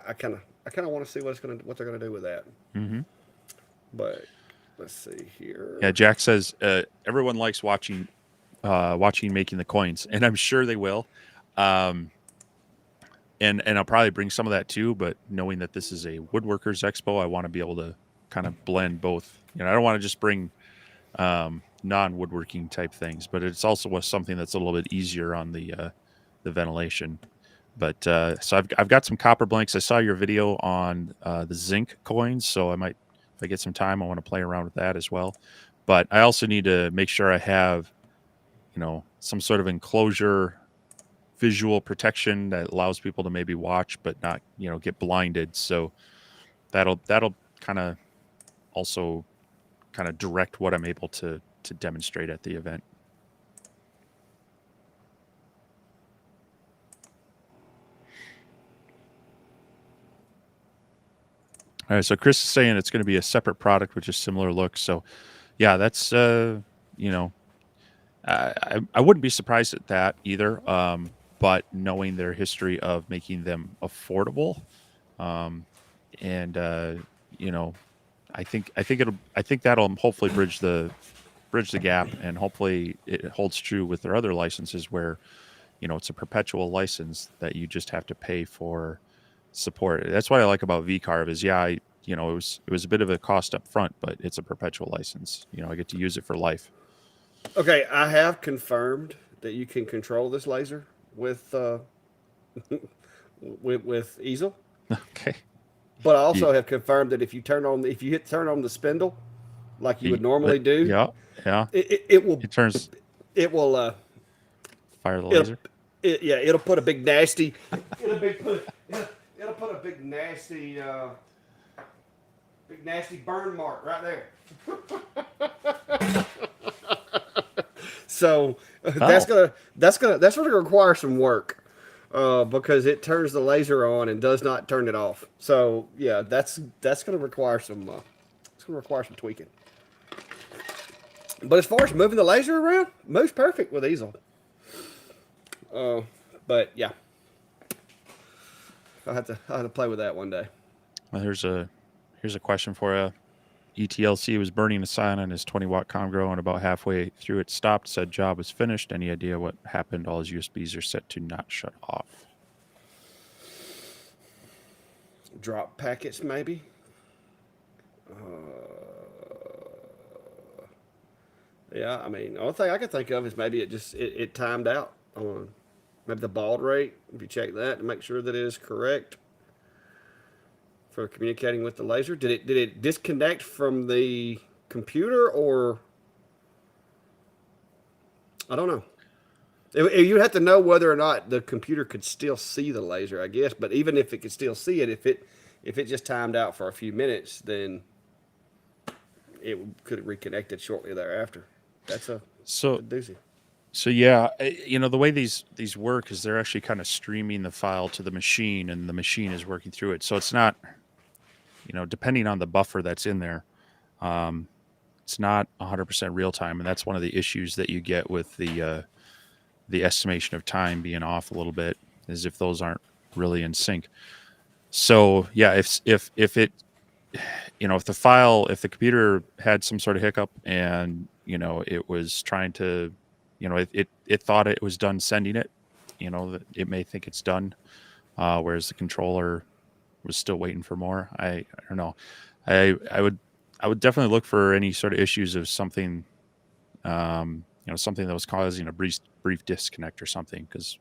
I kind of want to see what they're gonna do with that. Mm-hmm. But let's see here. Yeah, Jack says everyone likes watching making the coins, and I'm sure they will. Um, and I'll probably bring some of that too. But knowing that this is a woodworkers expo, I want to be able to kind of blend both. I don't want to just bring non-woodworking type things, but it's also something that's a little bit easier on the ventilation. But so I've got some copper blanks. I saw your video on the zinc coins, so I might, if I get some time, I want to play around with that as well. But I also need to make sure I have, some sort of enclosure visual protection that allows people to maybe watch but not, get blinded. So that'll kind of also kind of direct what I'm able to demonstrate at the event. All right, so Chris is saying it's going to be a separate product which is similar look. So yeah, that's I wouldn't be surprised at that either. But knowing their history of making them affordable, um, and you know, I think that'll hopefully bridge the gap, and hopefully it holds true with their other licenses where it's a perpetual license that you just have to pay for support. That's what I like about VCarve is it was a bit of a cost up front, but it's a perpetual license. I get to use it for life. Okay, I have confirmed that you can control this laser with with easel. Okay. But I You, also have confirmed that if you hit turn on the spindle, like you would normally do, yeah, yeah. it will It turns it will fire the it'll laser. yeah, it'll put a big nasty it'll put a big nasty burn mark right there. So Oh, that's going to require some work because it turns the laser on and does not turn it off. So yeah, that's going to require it's going to require some tweaking. But as far as moving the laser around, moves perfect with easel. Uh, but yeah, I'll have to play with that one day. well, here's a question for you. ETLC was burning a sign on his 20-watt Comgrow, and about halfway through it stopped. Said job was finished. Any idea what happened? All his USBs are set to not shut off. Drop packets, maybe. Yeah, I mean, the only thing I can think of is maybe it timed out on maybe the baud rate. If you check that to make sure that it is correct for communicating with the laser. Did it disconnect from the computer, or I don't know. You'd have to know whether or not the computer could still see the laser, I guess. But even if it could still see it, if it just timed out for a few minutes, then it could have reconnected shortly thereafter. That's a So doozy. So yeah, the way these work is they're actually kind of streaming the file to the machine, and the machine is working through it. So it's not, depending on the buffer that's in there, it's not 100% real time, and that's one of the issues that you get with the estimation of time being off a little bit, is if those aren't really in sync. So yeah, if it, if the computer had some sort of hiccup, and it was trying to, it thought it was done sending it, that it may think it's done, whereas the controller was still waiting for more. I don't know. I would definitely look for any sort of issues of something, something that was causing a brief disconnect or something, because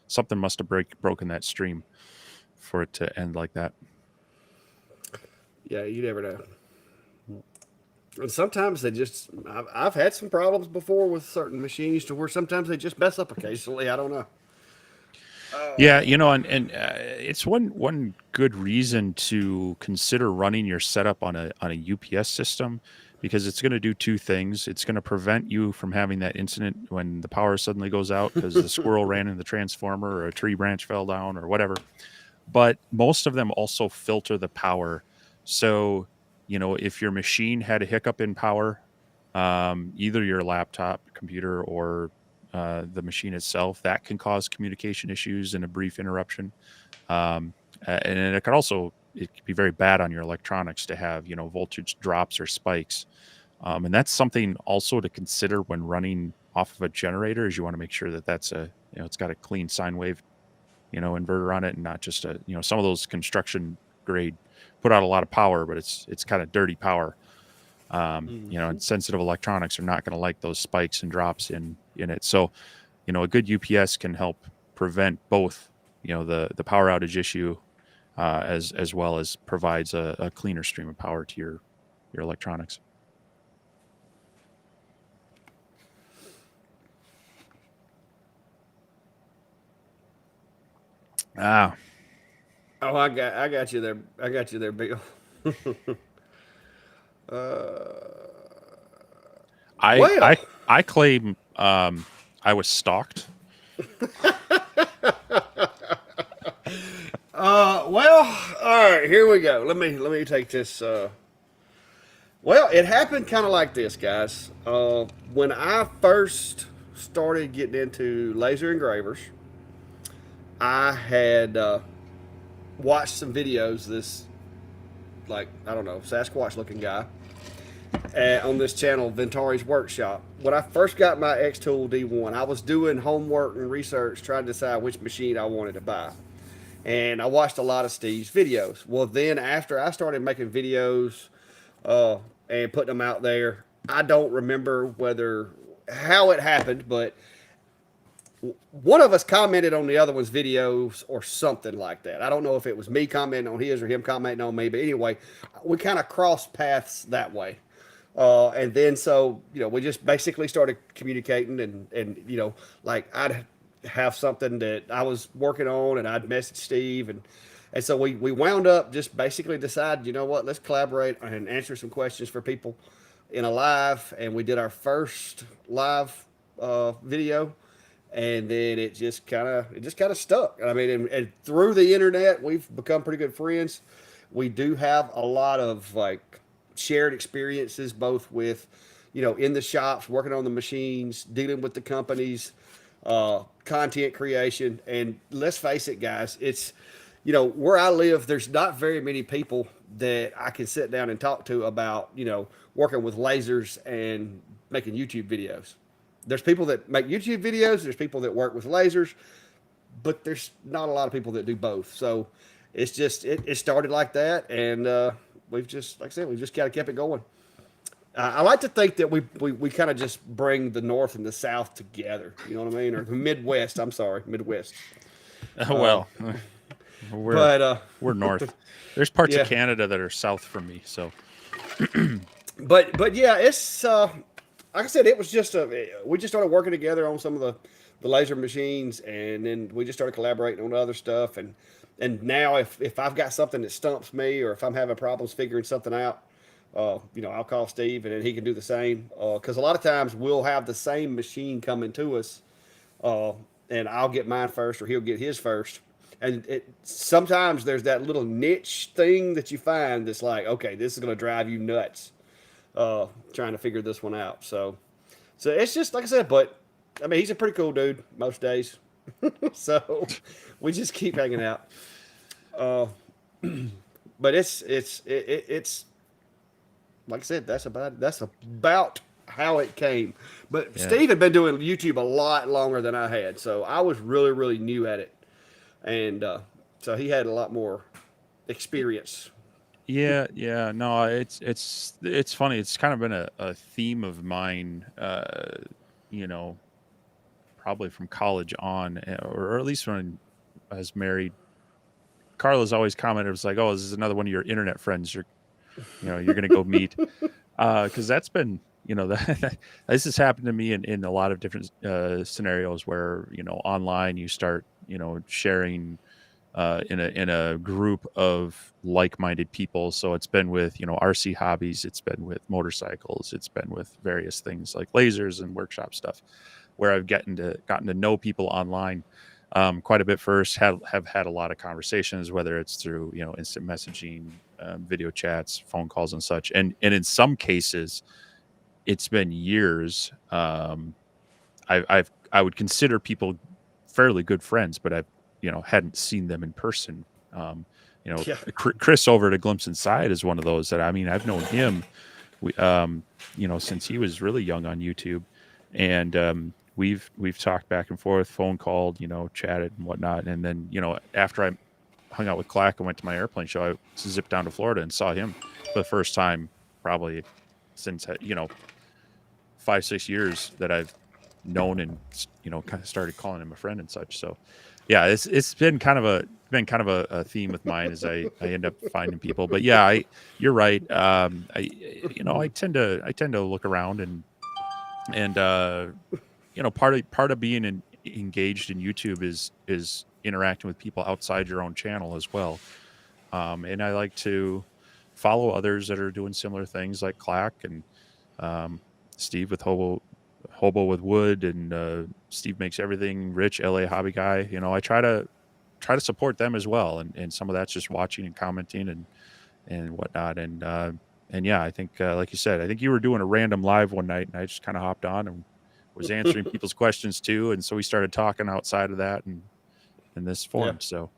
something must have broken that stream for it to end like that. Yeah, you never know. And sometimes I've had some problems before with certain machines to where sometimes they just mess up occasionally. I don't know. Yeah, and it's one good reason to consider running your setup on a UPS system, because it's going to do two things. It's going to prevent you from having that incident when the power suddenly goes out because the squirrel ran in the transformer, or a tree branch fell down, or whatever. But most of them also filter the power. So, if your machine had a hiccup in power, either your laptop computer or the machine itself, that can cause communication issues and a brief interruption. And it can be very bad on your electronics to have, voltage drops or spikes. And that's something also to consider when running off of a generator, is you want to make sure that it's got a clean sine wave, inverter on it, and not just some of those construction grade put out a lot of power, but it's kind of dirty power. And sensitive electronics are not going to like those spikes and drops in it. So, a good UPS can help prevent both, the power outage issue, as well as provides a cleaner stream of power to your electronics. Ah, Oh, I got you there. I got you there, Bill. I Well, I I claim I was stalked. well, all right. Here we go. Let me take this. Well, it happened kind of like this, guys. When I first started getting into laser engravers, I had watched some videos. This, like, I don't know, Sasquatch looking guy on this channel, Ventari's Workshop. When I first got my X Tool D1, I was doing homework and research trying to decide which machine I wanted to buy. And I watched a lot of Steve's videos. Well, then after I started making videos and putting them out there, I don't remember how it happened, but one of us commented on the other one's videos or something like that. I don't know if it was me commenting on his or him commenting on me, but anyway, we kind of crossed paths that way. And then so, we just basically started communicating, and like I'd have something that I was working on, and I'd message Steve, and so we wound up just basically decided, what, let's collaborate and answer some questions for people in a live, and we did our first live video, and then it just kind of stuck. I mean, and through the internet, we've become pretty good friends. We do have a lot of like shared experiences, both with, in the shops, working on the machines, dealing with the companies, content creation, and let's face it, guys, where I live, there's not very many people that I can sit down and talk to about, working with lasers and making YouTube videos. There's people that make YouTube videos, there's people that work with lasers, but there's not a lot of people that do both. So it's just, it started like that. And we've just, like I said, we've just kind of kept it going. I like to think that we kind of just bring the North and the South together. You know what I mean? Or the Midwest. I'm sorry, Midwest. Well, we're But we're north. There's parts of yeah, Canada that are south from me, so but yeah, it's like I said, it was just we just started working together on some of the laser machines, and then we just started collaborating on other stuff, and now if I've got something that stumps me, or if I'm having problems figuring something out, I'll call Steve, and then he can do the same. Because a lot of times we'll have the same machine coming to us, uh, and I'll get mine first, or he'll get his first. And sometimes there's that little niche thing that you find that's like, okay, this is going to drive you nuts, trying to figure this one out. So it's just like I said, but I mean, he's a pretty cool dude most days. So we just keep hanging out. Uh, but it's like I said, that's about how it came. But yeah. Steve had been doing YouTube a lot longer than I had, so I was really really new at it, and so he had a lot more experience. Yeah. No, it's funny. It's kind of been a theme of mine, you know, probably from college on, or at least when I was married. Carla's always commented, it was like, "Oh, this is another one of your internet friends. You're gonna go meet." Because that's been, this has happened to me in a lot of different scenarios where online you start sharing in a group of like-minded people. So it's been with RC hobbies, it's been with motorcycles, it's been with various things like lasers and workshop stuff, where I've gotten to know people online quite a bit first. Have had a lot of conversations, whether it's through instant messaging, video chats, phone calls, and such. And in some cases, it's been years. I would consider people fairly good friends, but I've hadn't seen them in person. Yeah, Chris over at A Glimpse Inside is one of those that, I mean, I've known him, since he was really young on YouTube, and we've talked back and forth, phone called, chatted and whatnot, and then after I hung out with Clack and went to my airplane show, I zipped down to Florida and saw him for the first time, probably since 5-6 years that I've known, and kind of started calling him a friend and such. So yeah, it's been kind of a theme with mine as I end up finding people. But yeah, you're right. I tend to look around, and part of being engaged in YouTube is interacting with people outside your own channel as well. And I like to follow others that are doing similar things, like Clack and Steve with Hobo with Wood, and Steve Makes Everything, Rich, LA Hobby Guy. I try to support them as well, and some of that's just watching and commenting and whatnot. And yeah, I think like you said, I think you were doing a random live one night, and I just kind of hopped on and was answering people's questions too, and so we started talking outside of that and in this yeah, form. So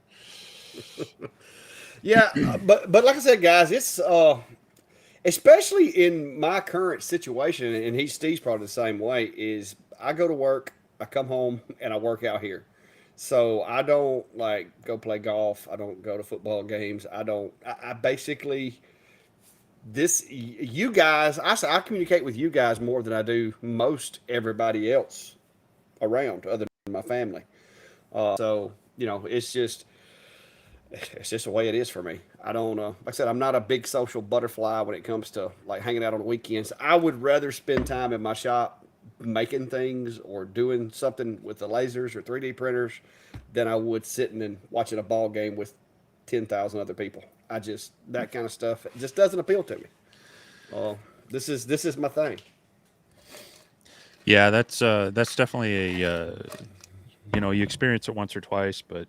yeah. But like I said, guys, it's especially in my current situation, and Steve's probably the same way. Is I go to work, I come home, and I work out here. So I don't like go play golf. I don't go to football games. I don't. I basically you guys. I communicate with you guys more than I do most everybody else around, other than my family. So it's just the way it is for me. I don't like I said, I'm not a big social butterfly when it comes to like hanging out on the weekends. I would rather spend time in my shop making things or doing something with the lasers or 3D printers than I would sitting and watching a ball game with 10,000 other people. That kind of stuff just doesn't appeal to me. Uh, this is my thing. yeah, that's definitely you experience it once or twice, but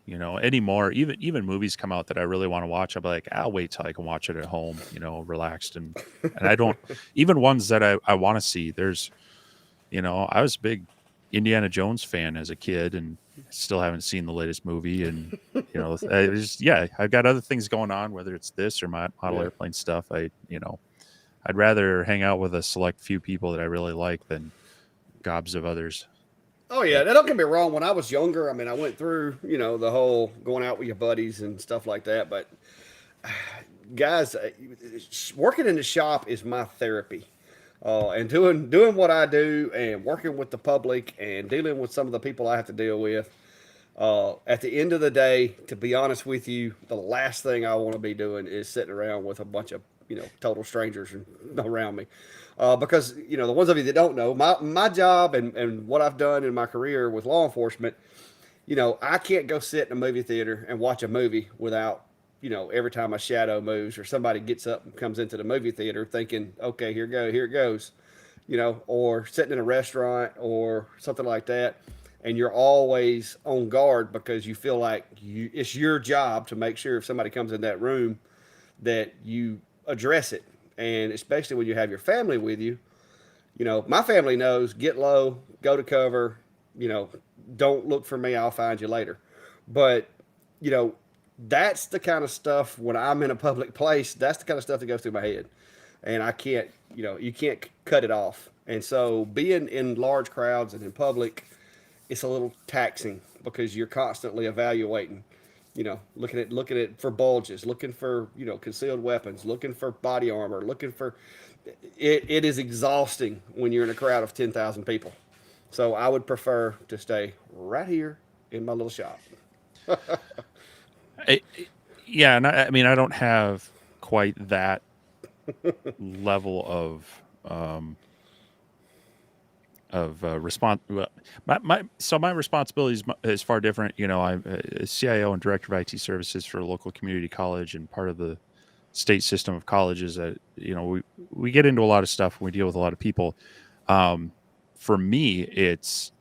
anymore, even movies come out that I really want to watch, I'll be like, I'll wait till I can watch it at home, relaxed, and I don't, even ones that I want to see. There's I was big Indiana Jones fan as a kid, and still haven't seen the latest movie. And I just, yeah, I've got other things going on, whether it's this or my model Yeah. airplane stuff. I'd rather hang out with a select few people that I really like than gobs of others. Oh yeah, But now don't get me wrong. When I was younger, I mean, I went through the whole going out with your buddies and stuff like that. But guys, working in the shop is my therapy. And doing what I do and working with the public and dealing with some of the people I have to deal with. At the end of the day, to be honest with you, the last thing I want to be doing is sitting around with a bunch of total strangers around me. Because the ones of you that don't know, my job and what I've done in my career with law enforcement, I can't go sit in a movie theater and watch a movie without, every time a shadow moves or somebody gets up and comes into the movie theater thinking, okay, here it goes, or sitting in a restaurant or something like that. And you're always on guard because you feel like it's your job to make sure if somebody comes in that room that you address it. And especially when you have your family with you, my family knows get low, go to cover, you know, don't look for me, I'll find you later. But, you know, that's the kind of stuff when I'm in a public place, that's the kind of stuff that goes through my head. And I can't, you can't cut it off. And so being in large crowds and in public, it's a little taxing because you're constantly evaluating, looking at for bulges, looking for, concealed weapons, looking for body armor, looking for it is exhausting when you're in a crowd of 10,000 people. So I would prefer to stay right here in my little shop. I, yeah, and I mean, I don't have quite that level of response. My responsibility is far different. I'm a CIO and director of IT services for a local community college, and part of the state system of colleges that we get into a lot of stuff and we deal with a lot of people. Um, for me,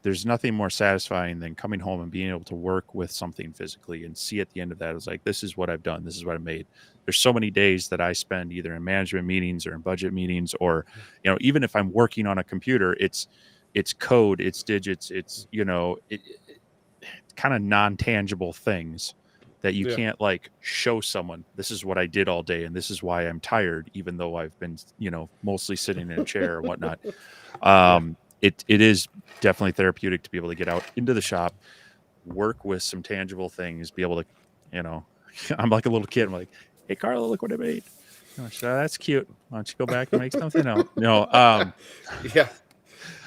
there's nothing more satisfying than coming home and being able to work with something physically and see at the end of that, it's like, this is what I've done, this is what I made. There's so many days that I spend either in management meetings or in budget meetings, or even if I'm working on a computer, it's code, it's digits, it's kind of non-tangible things that you Yeah. can't like show someone, this is what I did all day and this is why I'm tired, even though I've been mostly sitting in a chair or whatnot. Yeah. It is definitely therapeutic to be able to get out into the shop, work with some tangible things, be able to you know I'm like a little kid, I'm like, hey Carla, look what I made. That's cute, why don't you go back and make something else. Yeah.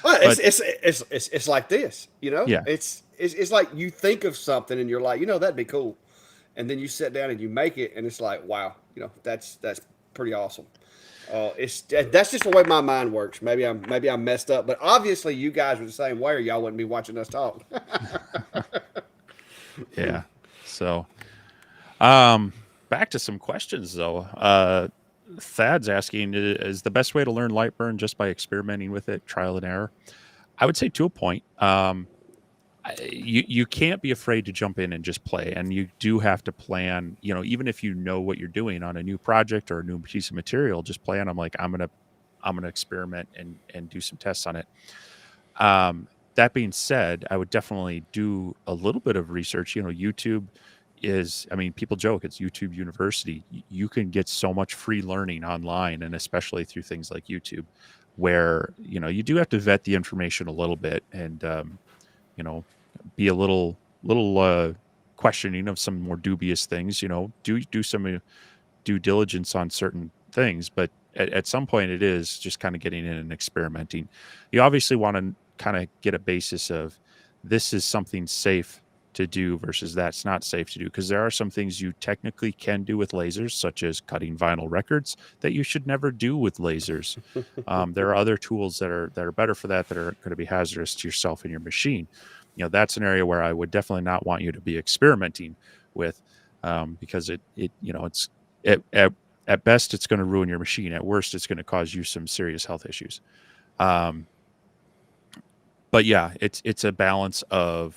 Well, But it's like this, yeah, It's like you think of something and you're like, that'd be cool, and then you sit down and you make it, and it's like, wow, that's pretty awesome. It's that's just the way my mind works. Maybe I'm messed up, but obviously you guys are the same way, or y'all wouldn't be watching us talk. yeah. So um back to some questions though. Thad's asking, is the best way to learn Lightburn just by experimenting with it, trial and error? I would say to a point. You can't be afraid to jump in and just play, and you do have to plan. Even if you know what you're doing on a new project or a new piece of material, just plan. I'm gonna experiment and do some tests on it. That being said, I would definitely do a little bit of research. YouTube I mean, people joke it's YouTube University. You can get so much free learning online, and especially through things like YouTube, where you do have to vet the information a little bit, and you know be a little questioning of some more dubious things. Do some due diligence on certain things, but at some point it is just kind of getting in and experimenting. You obviously want to kind of get a basis of, this is something safe to do versus that's not safe to do, because there are some things you technically can do with lasers, such as cutting vinyl records, that you should never do with lasers. There are other tools that are better for that are going to be hazardous to yourself and your machine. That's an area where I would definitely not want you to be experimenting with, because it's at best it's going to ruin your machine. At worst, it's going to cause you some serious health issues. But yeah, it's a balance of,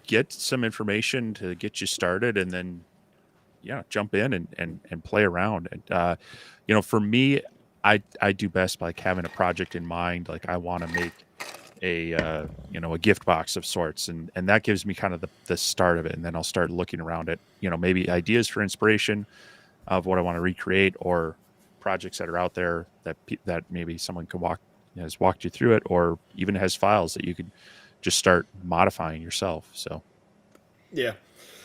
get some information to get you started, and then jump in and play around. And for me, I do best by like having a project in mind. Like, I want to make a gift box of sorts, and that gives me kind of the start of it, and then I'll start looking around at maybe ideas for inspiration of what I want to recreate, or projects that are out there that maybe someone could has walked you through it, or even has files that you could just start modifying yourself. So Yeah.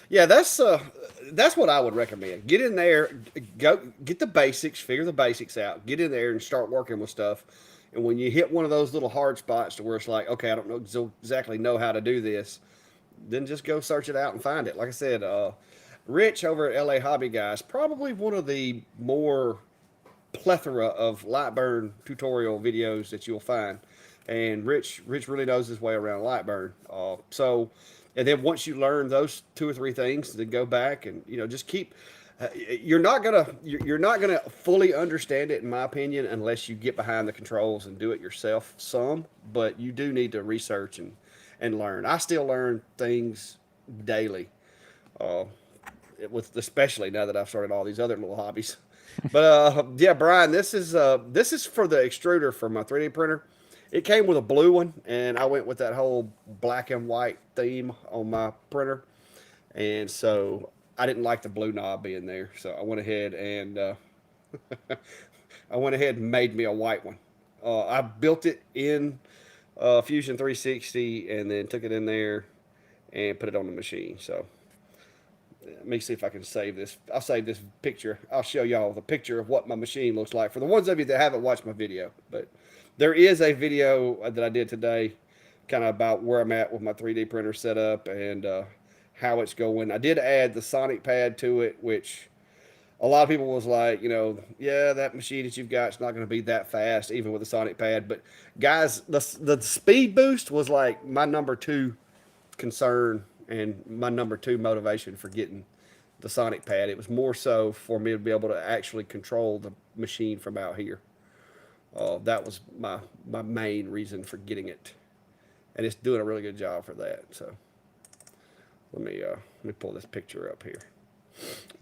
Yeah, that's what I would recommend. Get in there, go get the basics, figure the basics out. Get in there and start working with stuff. And when you hit one of those little hard spots to where it's like, okay, I don't exactly know how to do this, then just go search it out and find it. Like I said, Rich over at LA Hobby Guys, probably one of the more plethora of Lightburn tutorial videos that you'll find. And Rich really knows his way around Lightburn. And then once you learn those two or three things, then go back and just keep. You're not gonna fully understand it, in my opinion, unless you get behind the controls and do it yourself some. But you do need to research and learn. I still learn things daily, uh, with especially now that I've started all these other little hobbies. But yeah, Brian, this is for the extruder for my 3D printer. It came with a blue one, and I went with that whole black and white theme on my printer, and so I didn't like the blue knob being there, so I went ahead and made me a white one. I built it in Fusion 360, and then took it in there and put it on the machine. So let me see if I can save this. I'll save this picture. I'll show y'all the picture of what my machine looks like for the ones of you that haven't watched my video. But there is a video that I did today, kind of about where I'm at with my 3D printer setup and how it's going. I did add the Sonic pad to it, which a lot of people was like, yeah, that machine that you've got is not going to be that fast, even with the Sonic pad. But guys, the speed boost was like my number two concern and my number two motivation for getting the Sonic pad. It was more so for me to be able to actually control the machine from out here. That was my main reason for getting it, and it's doing a really good job for that. So let me pull this picture up here.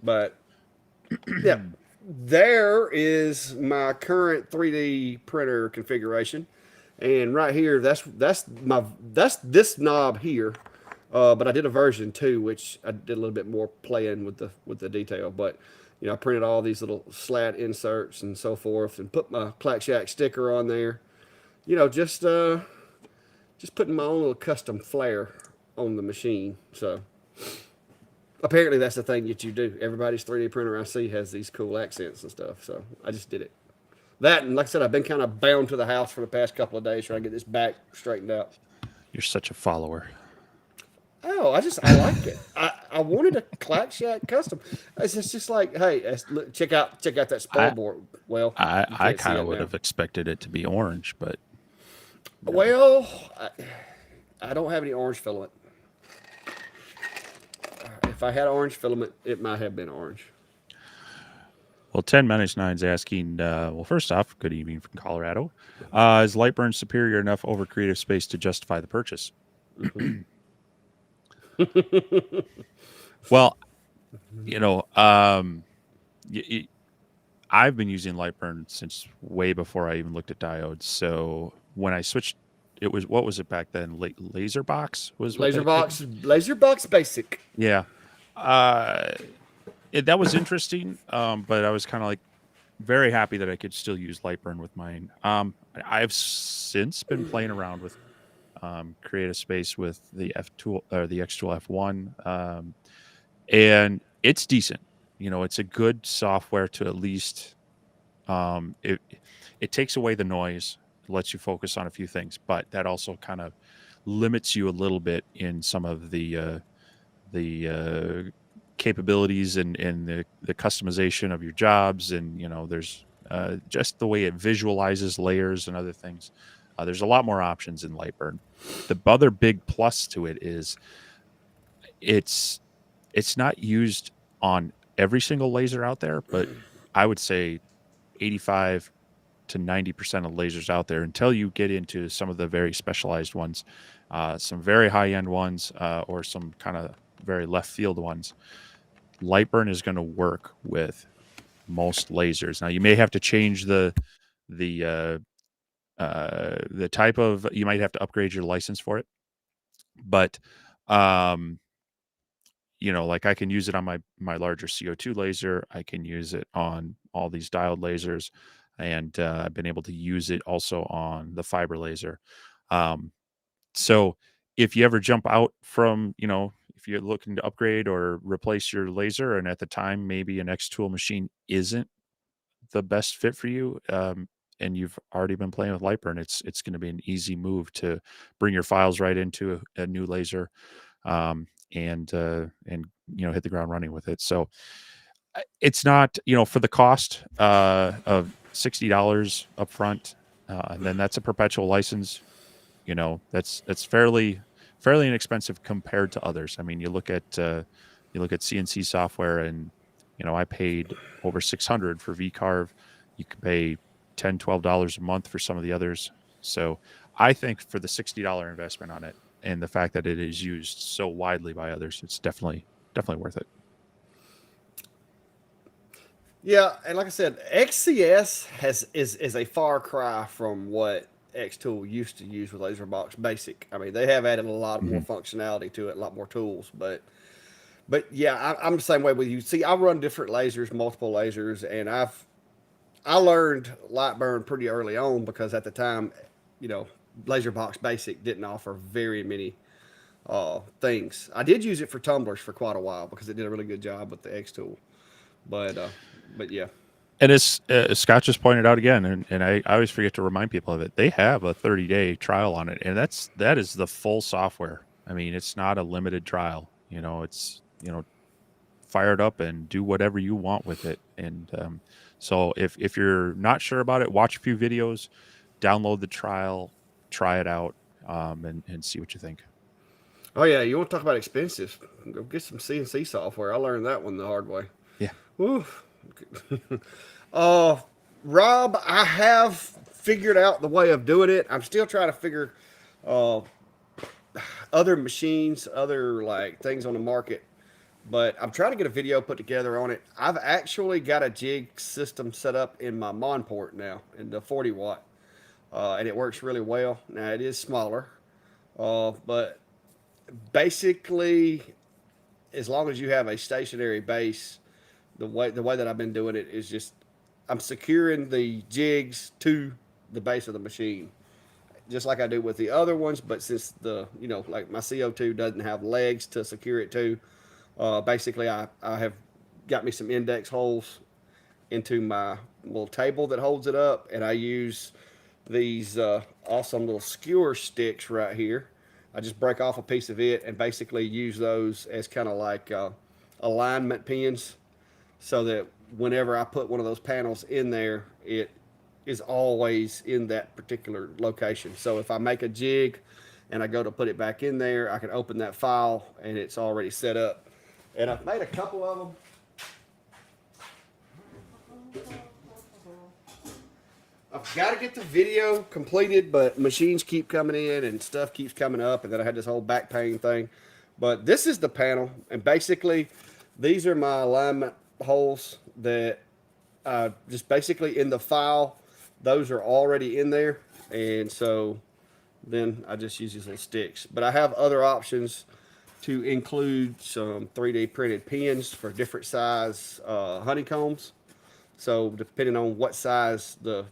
But yeah, there is my current 3D printer configuration, and right here, that's this knob here. But I did a version 2, which I did a little bit more playing with the detail. But I printed all these little slat inserts and so forth, and put my Clack Shack sticker on there. Just putting my own little custom flair on the machine. So apparently that's the thing that you do. Everybody's 3D printer I see has these cool accents and stuff. So I just did it. That, and like I said, I've been kind of bound to the house for the past couple of days trying to get this back straightened out. you're such a follower. Oh, I like it. I wanted a Clack Shack custom. It's just like, hey, look, check out that spoil board. Well, I kind of would have expected it to be orange, but no. Well, I don't have any orange filament. If I had orange filament, it might have been orange. Well, 10-9's asking, well, first off, good evening from Colorado. Is Lightburn superior enough over creative space to justify the purchase? Well, I've been using Lightburn since way before I even looked at diodes. So when I switched, what was it back then? Laserbox was what Laserbox Basic. Yeah. That was interesting, but I was kind of like very happy that I could still use Lightburn with mine. I've since been playing around with Creative Space with the F2 or the X2 F1, and it's decent. It's a good software to at least it takes away the noise, lets you focus on a few things, but that also kind of limits you a little bit in some of the capabilities and the customization of your jobs, and there's just the way it visualizes layers and other things. There's a lot more options in Lightburn. The other big plus to it is it's not used on every single laser out there, but I would say 85 to 90% of lasers out there, until you get into some of the very specialized ones, some very high-end ones, or some kind of very left field ones. Lightburn is going to work with most lasers. Now you may have to change the the type of, you might have to upgrade your license for it, but um, like I can use it on my larger CO2 laser. I can use it on all these diode lasers, and I've been able to use it also on the fiber laser. Um, so if you ever jump out from, if you're looking to upgrade or replace your laser, and at the time maybe an X tool machine isn't the best fit for you, and you've already been playing with Lightburn, it's going to be an easy move to bring your files right into a new laser, and hit the ground running with it. So it's not, for the cost of $60 upfront, and then that's a perpetual license. That's fairly inexpensive compared to others. I mean, you look at CNC software, and I paid over 600 for VCarve. You could pay $10-12 a month for some of the others. So I think for the $60 investment on it, and the fact that it is used so widely by others, it's definitely worth it. Yeah, and like I said, XCS is a far cry from what Xtool used to use with LaserBox Basic. I mean, they have added a lot more Mhm. functionality to it, a lot more tools. But yeah, I'm the same way with you. See, I run different lasers, multiple lasers, and I learned Lightburn pretty early on because at the time, you know, LaserBox Basic didn't offer very many things. I did use it for tumblers for quite a while because it did a really good job with the X tool. But uh, but yeah. And as Scott just pointed out again, and I always forget to remind people of it, they have a 30-day trial on it, and that is the full software. I mean, it's not a limited trial. It's fire it up and do whatever you want with it. And so if you're not sure about it, watch a few videos, download the trial, try it out, and see what you think. Oh yeah, you want to talk about expensive? Go get some CNC software. I learned that one the hard way. Yeah. Woo. uh, Rob, I have figured out the way of doing it. I'm still trying to figure uh, other machines, other like things on the market, but I'm trying to get a video put together on it. I've actually got a jig system set up in my Monport now in the 40 watt, and it works really well. Now it is smaller, but basically, as long as you have a stationary base, the way that I've been doing it is just I'm securing the jigs to the base of the machine, just like I do with the other ones. But since like my CO2 doesn't have legs to secure it to, basically I have got me some index holes into my little table that holds it up, and I use these awesome little skewer sticks right here. I just break off a piece of it and basically use those as kind of like alignment pins, so that whenever I put one of those panels in there, it is always in that particular location. So if I make a jig and I go to put it back in there, I can open that file and it's already set up. And I've made a couple of them. I've got to get the video completed, but machines keep coming in and stuff keeps coming up, and then I had this whole back pain thing. But this is the panel, and basically, these are my alignment holes that just basically in the file, those are already in there, and so then I just use these little sticks. But I have other options to include some 3D printed pins for different size honeycombs. So depending on what size the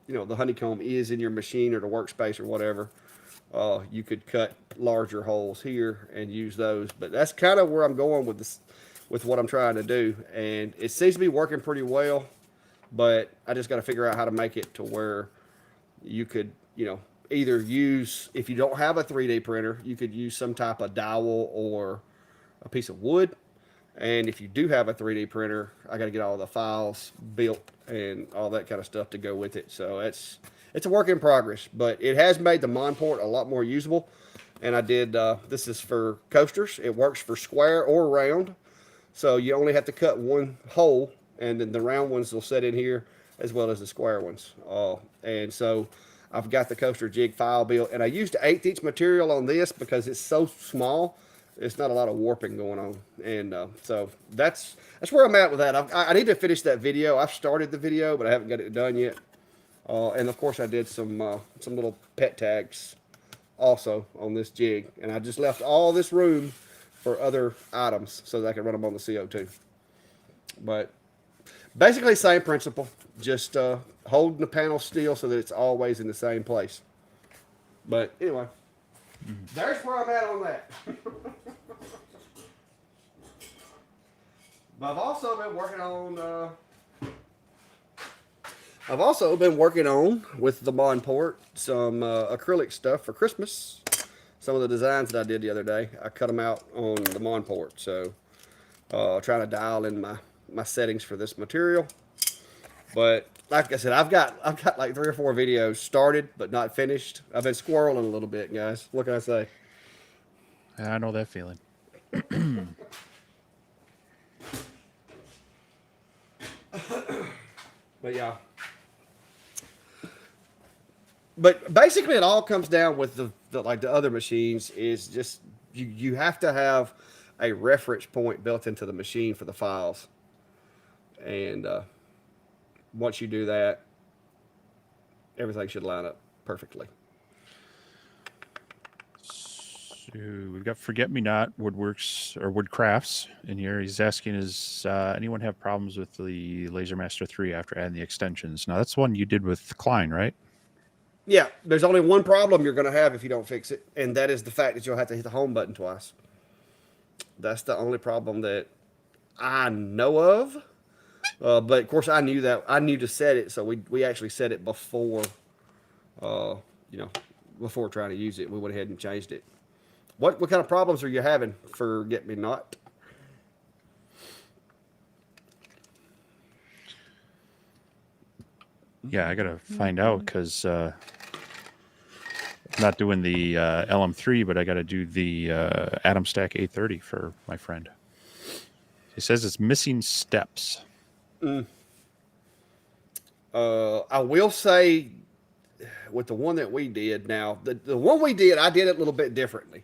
honeycomb is in your machine or the workspace or whatever, you could cut larger holes here and use those. But that's kind of where I'm going with this, with what I'm trying to do, and it seems to be working pretty well. But I just got to figure out how to make it to where you could, either use, if you don't have a 3D printer, you could use some type of dowel or a piece of wood. And if you do have a 3D printer, I got to get all the files built and all that kind of stuff to go with it. So it's a work in progress, but it has made the Monport a lot more usable. And I did this is for coasters. It works for square or round. So you only have to cut one hole, and then the round ones will set in here as well as the square ones. And so I've got the coaster jig file built, and I used 1/8 inch material on this because it's so small. It's not a lot of warping going on, and so that's where I'm at with that. I need to finish that video. I've started the video, but I haven't got it done yet. And of course, I did some little pet tags also on this jig, and I just left all this room for other items so that I can run them on the CO2. But basically, same principle, just holding the panel still so that it's always in the same place. But anyway, there's where I'm at on that. But I've also been working on with the Monport some acrylic stuff for Christmas. Some of the designs that I did the other day, I cut them out on the Monport. So trying to dial in my settings for this material. But like I said, I've got like 3 or 4 videos started but not finished. I've been squirreling a little bit, guys. What can I say? I know that feeling. But yeah. But basically, it all comes down with the other machines is just you have to have a reference point built into the machine for the files, and once you do that, everything should line up perfectly. So we've got Forget Me Not Woodworks or Woodcrafts in here. He's asking, is anyone have problems with the LaserMaster 3 after adding the extensions? Now, that's one you did with Klein, right? Yeah, there's only one problem you're going to have if you don't fix it, and that is the fact that you'll have to hit the home button twice. That's the only problem that I know of. But of course, I knew that I knew to set it, so we actually set it before, uh, you know, before trying to use it. We went ahead and changed it. What kind of problems are you having for Get Me Not? Yeah, I got to find out because I'm not doing the LM3, but I got to do the Atom Stack 830 for my friend. He says it's missing steps. I will say with the one that we did now, the one we did, I did it a little bit differently.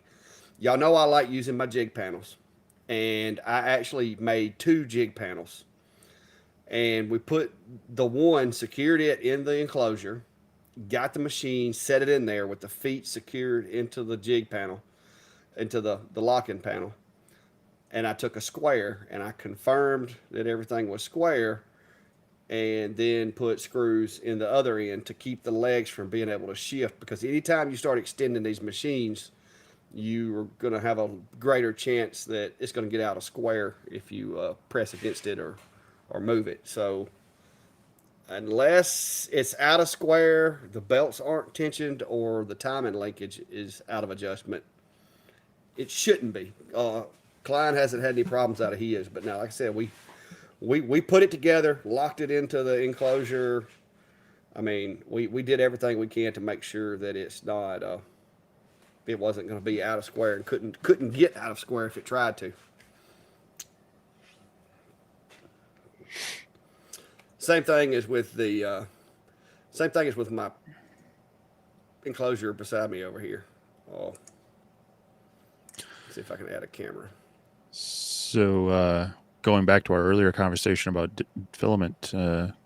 Y'all know I like using my jig panels, and I actually made 2 jig panels. And we put the one, secured it in the enclosure, got the machine, set it in there with the feet secured into the jig panel, into the lock-in panel. And I took a square and I confirmed that everything was square, and then put screws in the other end to keep the legs from being able to shift, because anytime you start extending these machines, you are going to have a greater chance that it's going to get out of square if you press against it or move it. So unless it's out of square, the belts aren't tensioned, or the timing linkage is out of adjustment, it shouldn't be. Klein hasn't had any problems out of his, but now, like I said, we put it together, locked it into the enclosure. I mean, we did everything we can to make sure that it's not it wasn't going to be out of square, and couldn't get out of square if it tried to. Same thing as with my enclosure beside me over here. Oh, see if I can add a camera. So going back to our earlier conversation about filament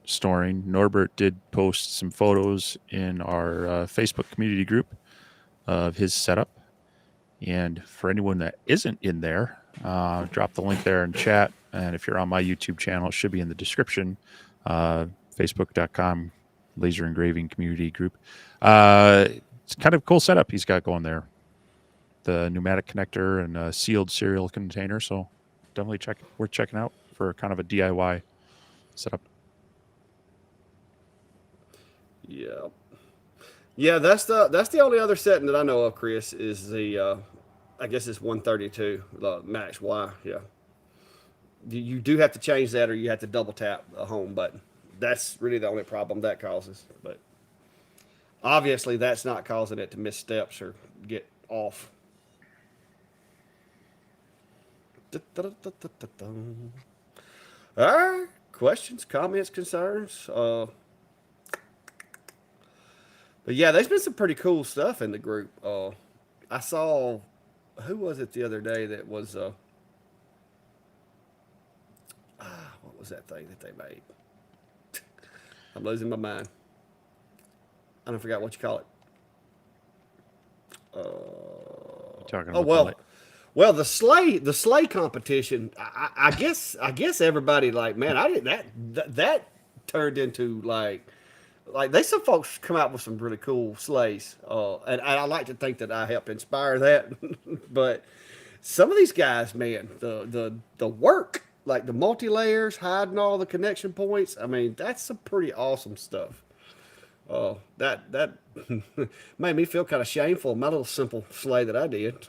storing, Norbert did post some photos in our Facebook community group of his setup. And for anyone that isn't in there, drop the link there in chat. And if you're on my YouTube channel, it should be in the description. Facebook.com laser engraving community group. It's kind of a cool setup he's got going there. The pneumatic connector and a sealed serial container. So definitely worth checking out for kind of a DIY setup. Yeah. Yeah, that's the only other setting that I know of, Chris, is the I guess it's 132, the Max Y. Yeah. You do have to change that, or you have to double tap the home button. That's really the only problem that causes. But obviously, that's not causing it to miss steps or get off. All right. Questions, comments, concerns? But yeah, there's been some pretty cool stuff in the group. I saw, who was it the other day that was, what was that thing that they made? I'm losing my mind. I don't forgot what you call it. You talking Oh about the light? well, the sleigh competition. I guess everybody like, man, I didn't that turned into like they some folks come out with some really cool sleighs, and I like to think that I helped inspire that. But some of these guys, man, the work, like the multi layers, hiding all the connection points. I mean, that's some pretty awesome stuff. That made me feel kind of shameful of my little simple sleigh that I did.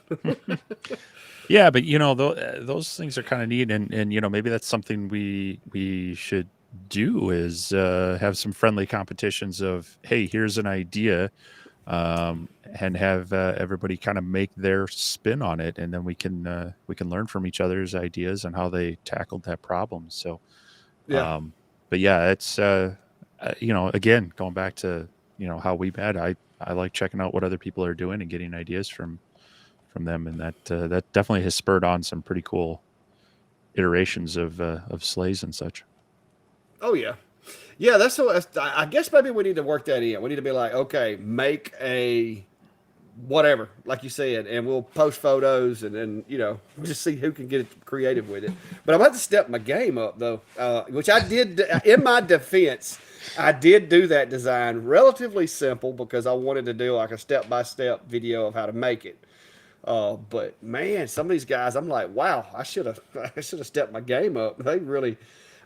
Yeah, but those things are kind of neat, and maybe that's something we should do is have some friendly competitions of, hey, here's an idea, and have everybody kind of make their spin on it, and then we can learn from each other's ideas and how they tackled that problem. So, Yeah. but yeah, it's again, going back to how we met. I like checking out what other people are doing and getting ideas from them, and that definitely has spurred on some pretty cool iterations of sleighs and such. Oh yeah. Yeah, that's so. I guess maybe we need to work that in. We need to be like, okay, make a whatever, like you said, and we'll post photos and then just see who can get creative with it. But I'm about to step my game up though, which I did. In my defense, I did do that design relatively simple because I wanted to do like a step by step video of how to make it. But man, some of these guys, I'm like, wow, I should have, I should have stepped my game up. They really,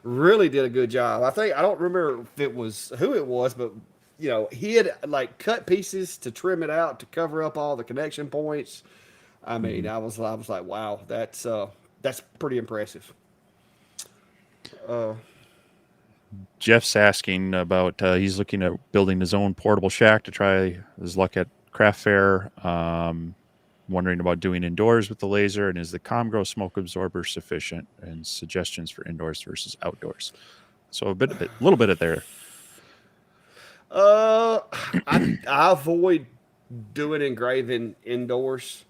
really did a good job. I don't remember if it was who it was, but he had like cut pieces to trim it out to cover up all the connection points. I mean, Mhm. I was like, wow, that's pretty impressive. Uh, Jeff's asking about he's looking at building his own portable shack to try his luck at craft fair. Wondering about doing indoors with the laser, and is the Comgrow smoke absorber sufficient? And suggestions for indoors versus outdoors. So a little bit of there. uh, I avoid doing engraving indoors.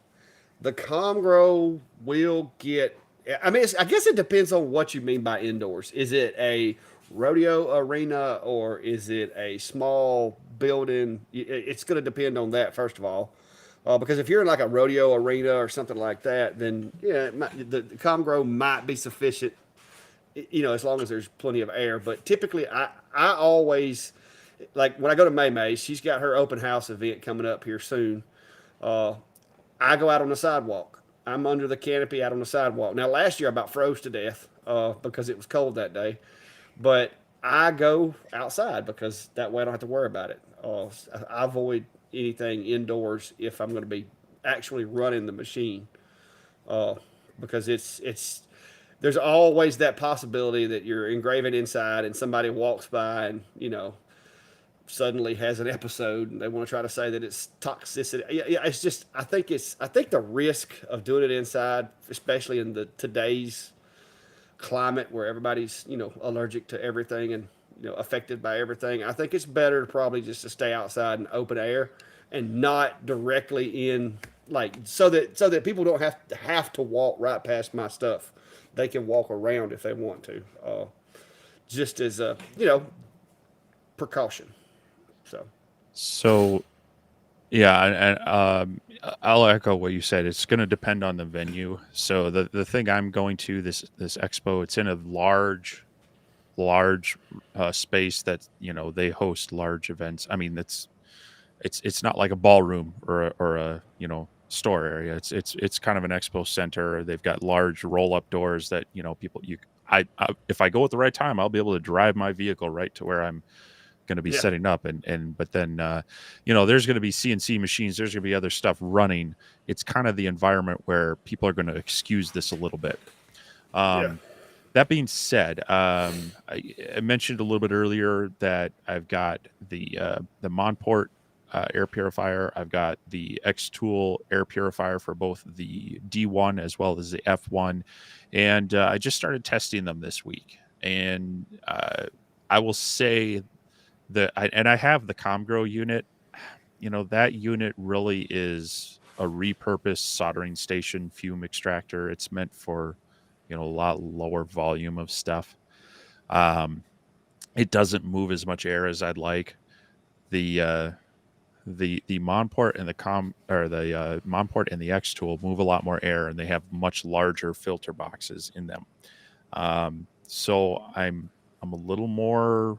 The Comgrow will get. I mean, I guess it depends on what you mean by indoors. Is it a rodeo arena or is it a small building? It's going to depend on that first of all, because if you're in like a rodeo arena or something like that, then yeah, the Comgrow might be sufficient. As long as there's plenty of air. But typically, I always like when I go to May May. She's got her open house event coming up here soon. Uh, I go out on the sidewalk. I'm under the canopy out on the sidewalk. Now, last year I about froze to death because it was cold that day. But I go outside because that way I don't have to worry about it. I avoid anything indoors if I'm going to be actually running the machine uh, because it's there's always that possibility that you're engraving inside and somebody walks by and suddenly has an episode and they want to try to say that it's toxicity. Yeah, it's just I think the risk of doing it inside, especially in the today's climate where everybody's allergic to everything and affected by everything. I think it's better probably just to stay outside in open air and not directly in like so that people don't have to walk right past my stuff. They can walk around if they want to, just as a precaution. So. So yeah, and I'll echo what you said. It's going to depend on the venue. So the thing I'm going to this expo, it's in a large space that they host large events. I mean, it's not like a ballroom or a store area. It's kind of an expo center. They've got large roll up doors that people I if I go at the right time, I'll be able to drive my vehicle right to where I'm going to be Yeah. setting up, and but then there's going to be CNC machines, there's going to be other stuff running. It's kind of the environment where people are going to excuse this a little bit. Yeah. um that being said, I mentioned a little bit earlier that I've got the Monport air purifier. I've got the X Tool air purifier for both the D1 as well as the F1, and I just started testing them this week. And I will say and I have the Comgrow unit. That unit really is a repurposed soldering station fume extractor. It's meant for a lot lower volume of stuff. Um, it doesn't move as much air as I'd like. The the Mon port and the Mon port and the X tool move a lot more air, and they have much larger filter boxes in them. So I'm a little more.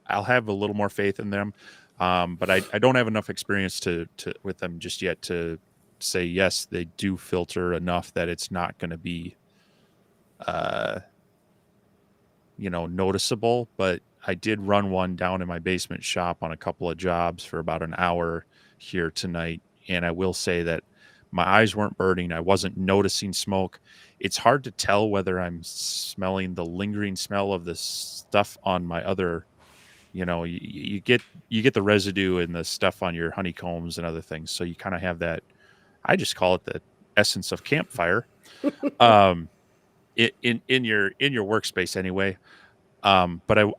I'll have a little more faith in them, but I don't have enough experience to with them just yet to say yes, they do filter enough that it's not going to be, uh, noticeable. But I did run one down in my basement shop on a couple of jobs for about an hour here tonight, and I will say that my eyes weren't burning. I wasn't noticing smoke. It's hard to tell whether I'm smelling the lingering smell of the stuff on my other. You get the residue and the stuff on your honeycombs and other things. So you kind of have that. I just call it the essence of campfire. Um, in your workspace anyway. But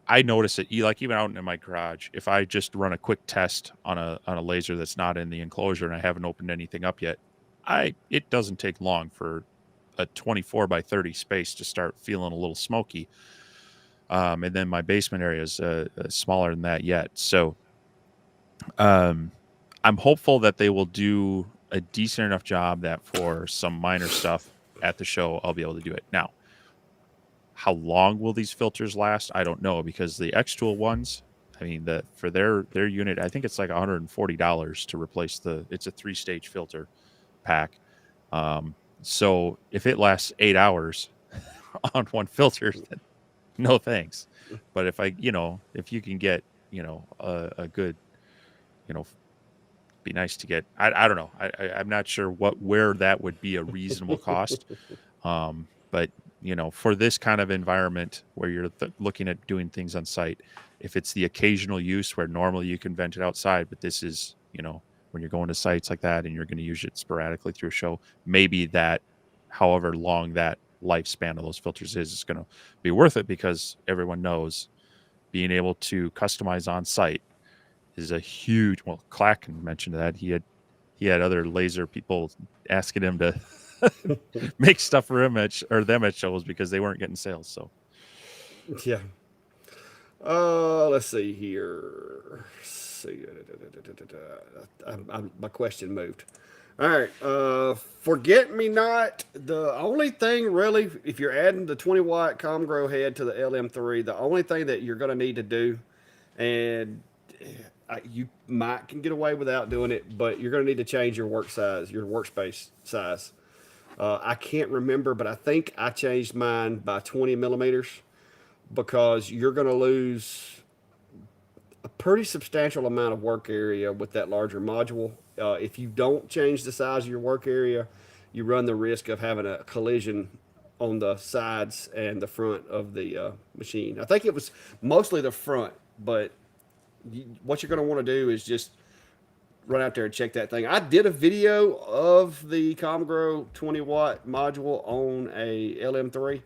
I notice it like even out in my garage. If I just run a quick test on a laser that's not in the enclosure and I haven't opened anything up yet, it doesn't take long for a 24 by 30 space to start feeling a little smoky. And then my basement area is smaller than that yet. So um, I'm hopeful that they will do a decent enough job that for some minor stuff at the show, I'll be able to do it. Now, how long will these filters last? I don't know, because the X Tool ones, I mean, for their unit, I think it's like $140 to replace it's a 3-stage filter pack. So if it lasts 8 hours on one filter, then no thanks. But if you can get, a good, be nice to get. I don't know. I'm not sure where that would be a reasonable cost. But for this kind of environment where you're looking at doing things on site, if it's the occasional use where normally you can vent it outside, but this is, when you're going to sites like that and you're going to use it sporadically through a show, maybe that, however long that lifespan of those filters is going to be worth it, because everyone knows being able to customize on site is a huge. Well, Clacken mentioned that he had other laser people asking him to make stuff for him them at shows because they weren't getting sales. So Yeah. Let's see here. My question moved. All right. Forget me not. The only thing really, if you're adding the 20-watt Comgrow head to the LM3, the only thing that you're going to need to do, and you might can get away without doing it, but you're going to need to change your work size, your workspace size. I can't remember, but I think I changed mine by 20 millimeters, because you're going to lose a pretty substantial amount of work area with that larger module. If you don't change the size of your work area, you run the risk of having a collision on the sides and the front of the machine. I think it was mostly the front, but what you're going to want to do is just run out there and check that thing. I did a video of the Comgrow 20-watt module on a LM3,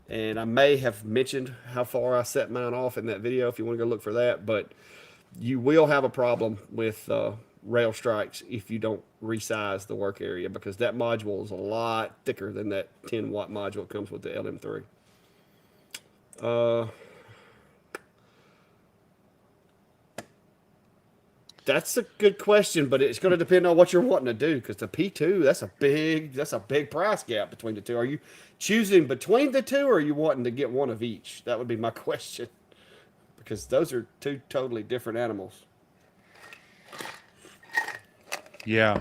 and I may have mentioned how far I set mine off in that video if you want to go look for that. But you will have a problem with rail strikes if you don't resize the work area, because that module is a lot thicker than that 10-watt module that comes with the LM3. That's a good question, but it's going to depend on what you're wanting to do, because the P2, that's a big price gap between the two. Are you choosing between the two, or are you wanting to get one of each? That would be my question, because those are two totally different animals. yeah,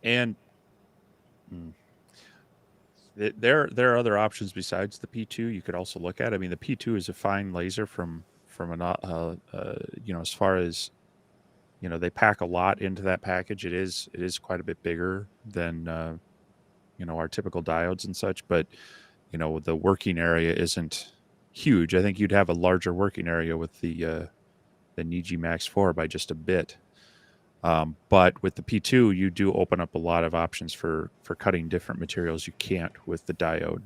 and there are other options besides the P2 you could also look at. I mean, the P2 is a fine laser from as far as they pack a lot into that package. It is quite a bit bigger than our typical diodes and such, but the working area isn't huge. I think you'd have a larger working area with the Niji Max 4 by just a bit. But with the P2, you do open up a lot of options for cutting different materials you can't with the diode.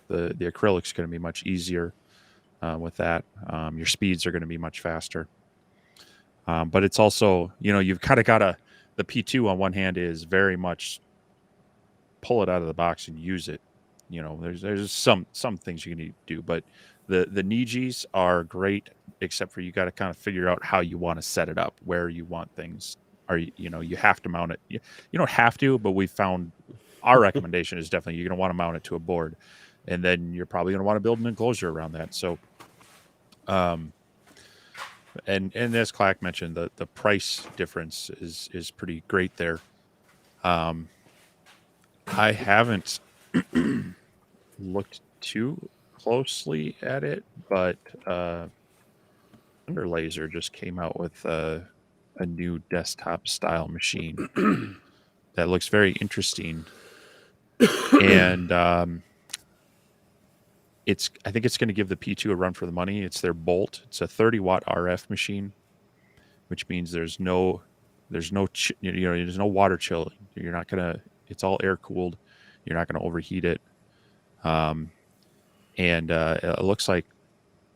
The acrylic's going to be much easier with that. Your speeds are going to be much faster. But it's also, you've kind of got the P2 on one hand is very much pull it out of the box and use it. There's some things you need to do, but The Nijis are great, except for you got to kind of figure out how you want to set it up, where you want things. You have to mount it. You don't have to, but we found our recommendation is definitely you're going to want to mount it to a board, and then you're probably going to want to build an enclosure around that. So, um, and as Clack mentioned, the price difference is pretty great there. Um, I haven't looked too closely at it, but Thunder Laser just came out with a new desktop style machine that looks very interesting, and I think it's going to give the P2 a run for the money. It's their Bolt. It's a 30-watt RF machine, which means there's no there's no water chill. You're not gonna. It's all air cooled. You're not going to overheat it. And it looks like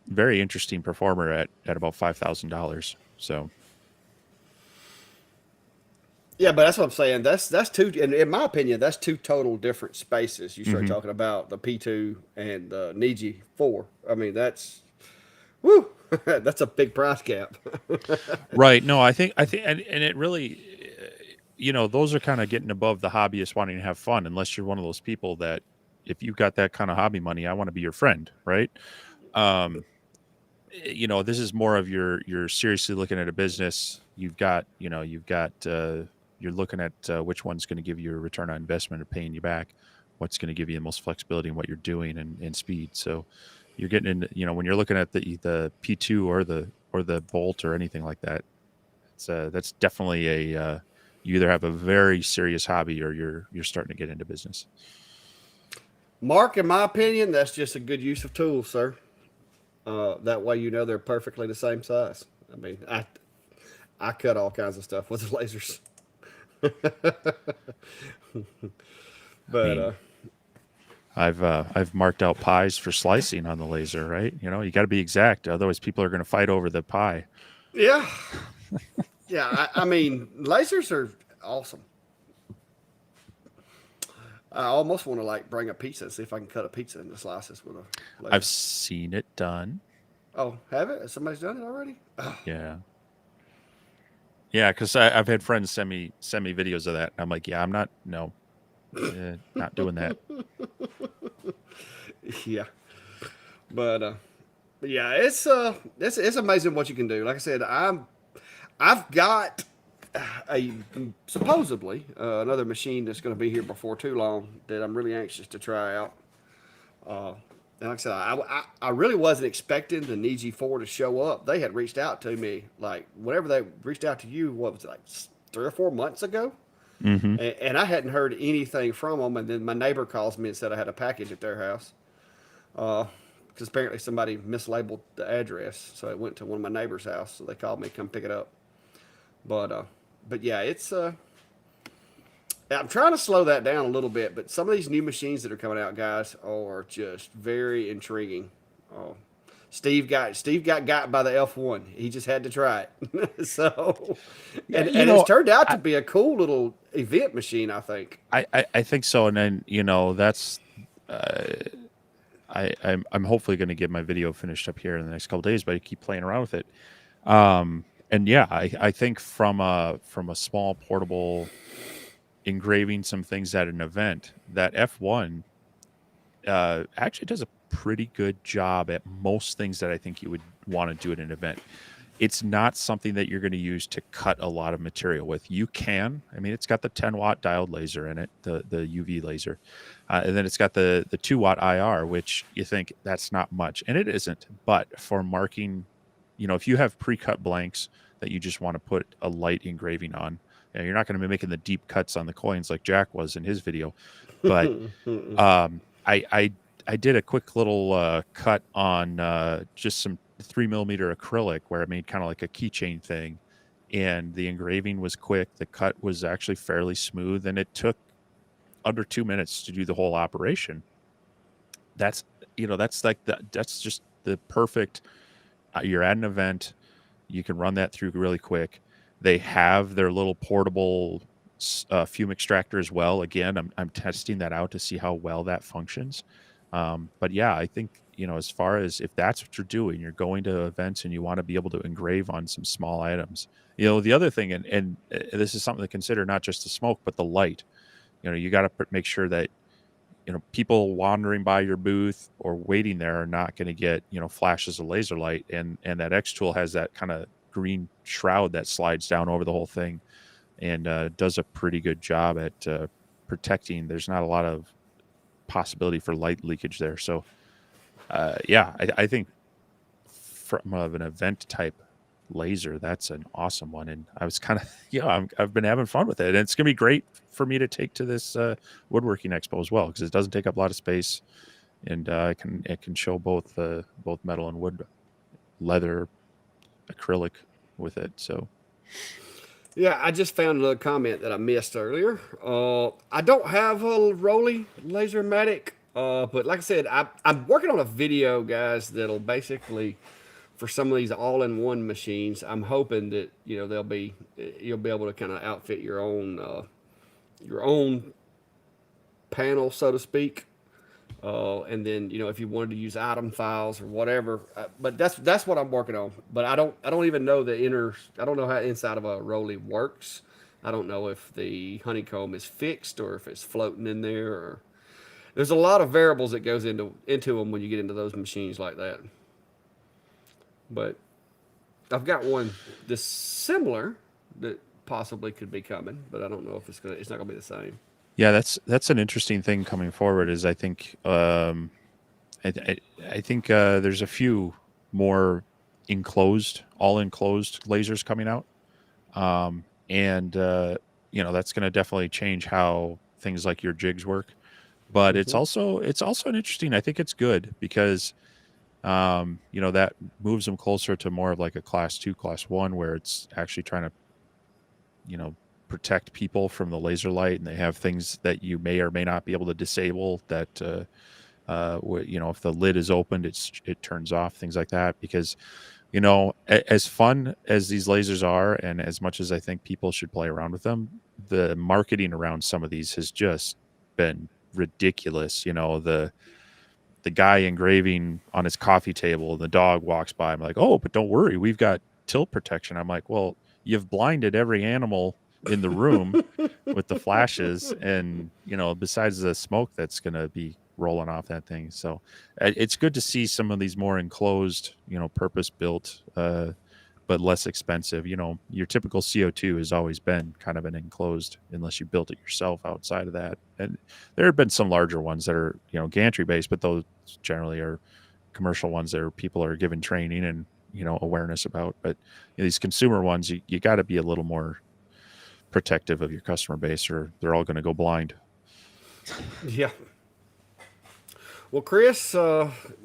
very interesting performer at about $5,000. So Yeah, but that's what I'm saying. That's two. In my opinion, that's two total different spaces. You start mhm. talking about the P2 and the Niji 4. I mean, that's woo. That's a big price gap. Right. No, I think, and it really, those are kind of getting above the hobbyist wanting to have fun. Unless you're one of those people that, if you've got that kind of hobby money, I want to be your friend, right? Um, this is more of you're seriously looking at a business. You're looking at which one's going to give you a return on investment or paying you back, what's going to give you the most flexibility in what you're doing and speed. So you're getting into, when you're looking at the P2 or the Bolt or anything like that, that's definitely you either have a very serious hobby or you're starting to get into business. Mark, in my opinion, that's just a good use of tools, sir. That way, they're perfectly the same size. I mean, I cut all kinds of stuff with the lasers, I but mean, I've marked out pies for slicing on the laser, right? You got to be exact, otherwise people are going to fight over the pie. yeah, yeah. I mean, lasers are awesome. I almost want to bring a pizza and see if I can cut a pizza into slices with a I've laser. seen it done. Oh, have it? Somebody's done it already? Oh, Yeah, yeah, because I've had friends send me videos of that. I'm like, yeah, I'm not, no, not doing that. yeah. But yeah, it's amazing what you can do. Like I said, I've got a supposedly another machine that's going to be here before too long that I'm really anxious to try out. Uh, and like I said, I really wasn't expecting the Niji 4 to show up. They had reached out to me, like, whenever they reached out to you, what was it, like 3 or 4 months ago? Hmm. And I hadn't heard anything from them. And then my neighbor calls me and said I had a package at their house. Because apparently somebody mislabeled the address. So it went to one of my neighbor's house. So they called me to come pick it up. But yeah, it's I'm trying to slow that down a little bit, but some of these new machines that are coming out, guys, are just very intriguing. Oh, Steve got by the F1. He just had to try it. So, Yeah, and it's turned out to be a cool little event machine, I think. I think so, and then that's uh, I'm hopefully going to get my video finished up here in the next couple days, but I keep playing around with it. And yeah, I think from a small portable engraving some things at an event, that F1 actually does a pretty good job at most things that I think you would want to do at an event. It's not something that you're going to use to cut a lot of material with. You can, I mean, it's got the 10-watt diode laser in it, the UV laser, and then it's got the 2-watt IR, which you think that's not much, and it isn't. But for marking, if you have pre-cut blanks that you just want to put a light engraving on, you're not going to be making the deep cuts on the coins like Jack was in his video, but I did a quick little cut on just some 3 millimeter acrylic where I made kind of like a keychain thing, and the engraving was quick. The cut was actually fairly smooth, and it took under 2 minutes to do the whole operation. That's that's like that's just the perfect. You're at an event, you can run that through really quick. They have their little portable fume extractor as well. Again, I'm testing that out to see how well that functions. But yeah, I think, as far as if that's what you're doing, you're going to events and you want to be able to engrave on some small items. The other thing, and this is something to consider, not just the smoke, but the light. You got to make sure that people wandering by your booth or waiting there are not going to get flashes of laser light, and that X tool has that kind of green shroud that slides down over the whole thing, and does a pretty good job at protecting. There's not a lot of possibility for light leakage there. So yeah, I think from of an event type laser, that's an awesome one. And I was kind of I've been having fun with it, and it's gonna be great for me to take to this woodworking expo as well, because it doesn't take up a lot of space, and it can show both metal and wood, leather, acrylic with it. So Yeah, I just found another comment that I missed earlier. I don't have a Rolly Lasermatic, but like I said, I'm working on a video, guys, that'll basically, for some of these all-in-one machines, I'm hoping that you'll be able to kind of outfit your own panel, so to speak. And then if you wanted to use item files or whatever, but that's what I'm working on. But I don't even know the inner. I don't know how inside of a Rolly works. I don't know if the honeycomb is fixed or if it's floating in there. Or there's a lot of variables that goes into them when you get into those machines like that. But I've got one that's similar that possibly could be coming, but I don't know if it's not gonna be the same. yeah, that's an interesting thing coming forward. Is I think I think there's a few more all enclosed lasers coming out, and that's going to definitely change how things like your jigs work. But Hmm. it's also an interesting. I think it's good because that moves them closer to more of like a class 2, class 1, where it's actually trying to you know protect people from the laser light, and they have things that you may or may not be able to disable that. If the lid is opened, it turns off, things like that. Because as fun as these lasers are, and as much as I think people should play around with them, the marketing around some of these has just been ridiculous. The guy engraving on his coffee table, and the dog walks by. I'm like, oh, but don't worry, we've got tilt protection. I'm like, well, you've blinded every animal in the room with the flashes, and besides the smoke that's going to be rolling off that thing. So it's good to see some of these more enclosed, purpose built, but less expensive. Your typical CO2 has always been kind of an enclosed, unless you built it yourself outside of that. And there have been some larger ones that are gantry based, but those generally are commercial ones that people are given training and awareness about. But these consumer ones, you got to be a little more protective of your customer base, or they're all going to go blind. Yeah. Well, Chris,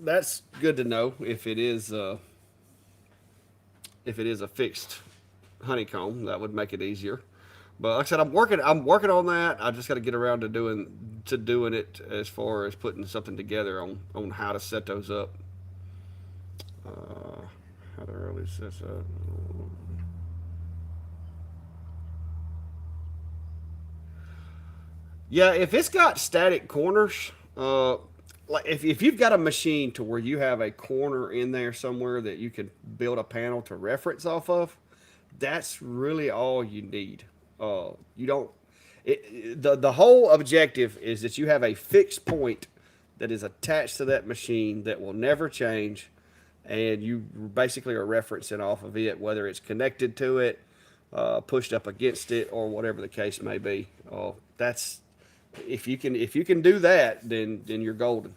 that's good to know if it is a fixed honeycomb. That would make it easier. But like I said, I'm working on that. I just got to get around to doing it as far as putting something together on how to set those up. Uh, how to really set up. Yeah, if it's got static corners, like if you've got a machine to where you have a corner in there somewhere that you can build a panel to reference off of, that's really all you need. You don't. The whole objective is that you have a fixed point that is attached to that machine that will never change, and you basically are referencing off of it, whether it's connected to it, pushed up against it, or whatever the case may be. That's if you can do that, then you're golden.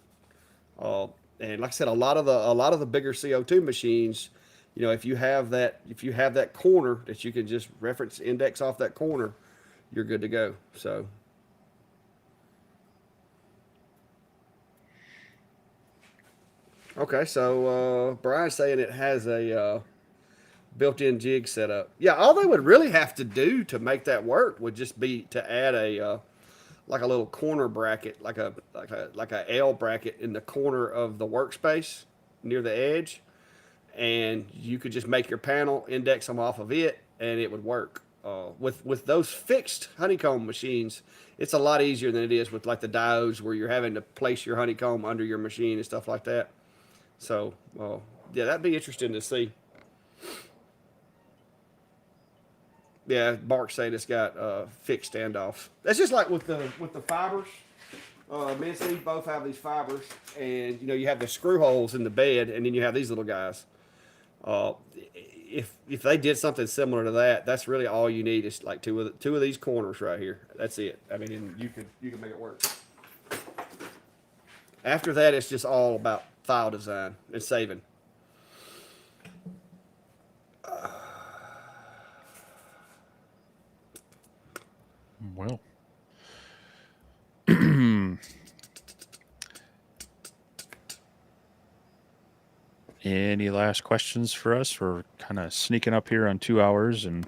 Uh, and like I said, a lot of the bigger CO2 machines, if you have that corner that you can just reference index off that corner, you're good to go. So okay, so Brian's saying it has a built-in jig setup. Yeah, all they would really have to do to make that work would just be to add like a little corner bracket, like a L bracket in the corner of the workspace near the edge, and you could just make your panel, index them off of it, and it would work. with those fixed honeycomb machines, it's a lot easier than it is with like the diodes where you're having to place your honeycomb under your machine and stuff like that. So, yeah, that'd be interesting to see. Yeah, Mark saying it's got fixed standoffs. That's just like with the fibers. Me and Steve both have these fibers, and you have the screw holes in the bed, and then you have these little guys. Uh, if they did something similar to that, that's really all you need is like two of these corners right here. That's it. I mean, and you can make it work. After that, it's just all about file design and saving. Well, any last questions for us? We're kind of sneaking up here on 2 hours, and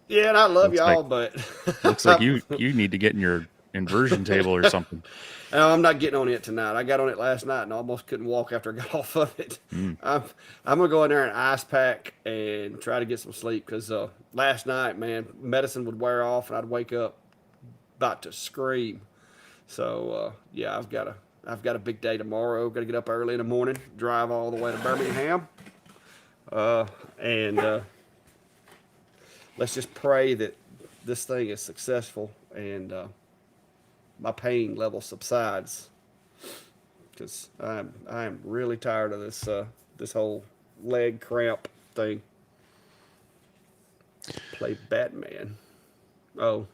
Yeah, and I love looks y'all, like but looks like you need to get in your inversion table or something. no, I'm not getting on it tonight. I got on it last night and almost couldn't walk after I got off of it. Mm. I'm gonna go in there and ice pack and try to get some sleep because last night, man, medicine would wear off and I'd wake up about to scream. So yeah, I've got a big day tomorrow. Got to get up early in the morning, drive all the way to Birmingham, and let's just pray that this thing is successful and my pain level subsides because I'm really tired of this whole leg cramp thing. Play Batman. Oh,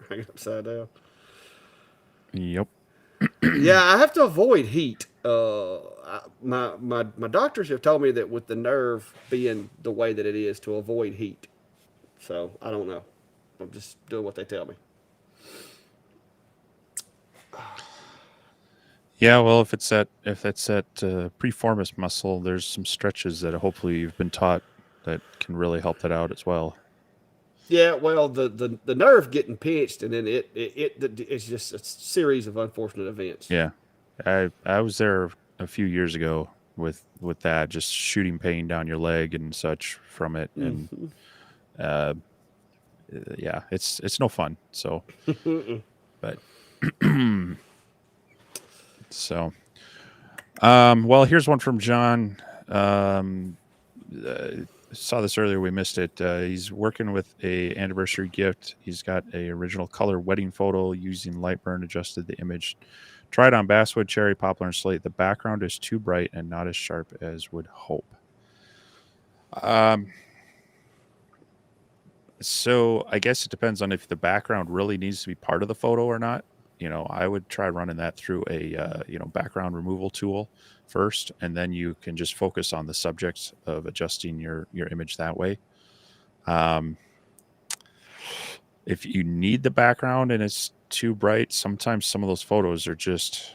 hang upside down. Yep. Yeah, I have to avoid heat. My doctors have told me that with the nerve being the way that it is, to avoid heat. So I don't know. I'm just doing what they tell me. Yeah, well, if it's that preformis muscle, there's some stretches that hopefully you've been taught that can really help that out as well. Yeah, well, the nerve getting pinched, and then it's just a series of unfortunate events. Yeah, I was there a few years ago with that, just shooting pain down your leg and such from it, and Mm-hmm. uh, yeah, it's no fun. So, but so, well, here's one from John. Saw this earlier, we missed it. He's working with a anniversary gift. He's got a original color wedding photo using Lightburn, adjusted the image, tried on basswood, cherry, poplar, and slate. The background is too bright and not as sharp as would hope. So I guess it depends on if the background really needs to be part of the photo or not. I would try running that through a background removal tool first, and then you can just focus on the subject of adjusting your image that way. If you need the background and it's too bright, sometimes some of those photos are just,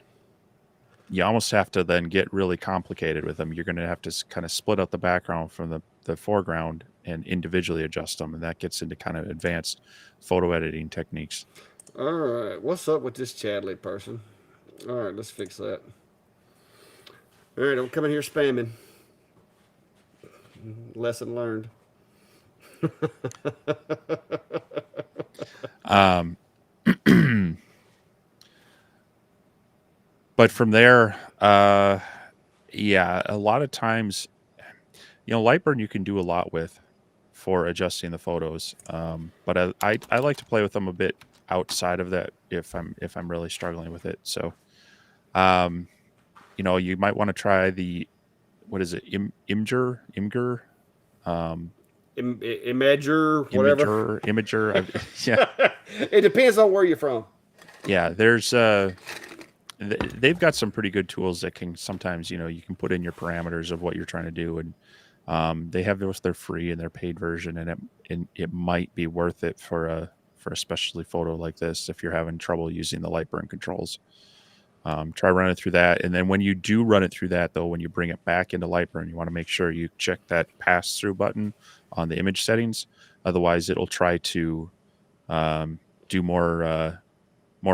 you almost have to then get really complicated with them. You're going to have to kind of split out the background from the foreground and individually adjust them, and that gets into kind of advanced photo editing techniques. All right, what's up with this Chadley person? All right, let's fix that. All right, don't come in here spamming. Lesson learned. Um, but from there, yeah, a lot of times, Lightburn you can do a lot with for adjusting the photos. But I like to play with them a bit outside of that if I'm really struggling with it. So, you might want to try the, what is it, Imgur, Imager, whatever. Imager. Yeah, It depends on where you're from. yeah. There's they've got some pretty good tools that can sometimes, you can put in your parameters of what you're trying to do, and they have those. They're free and their paid version, and it might be worth it for a specialty photo like this if you're having trouble using the Lightburn controls. Try running it through that, and then when you do run it through that, though, when you bring it back into Lightburn, you want to make sure you check that pass-through button on the image settings. Otherwise, it'll try to do more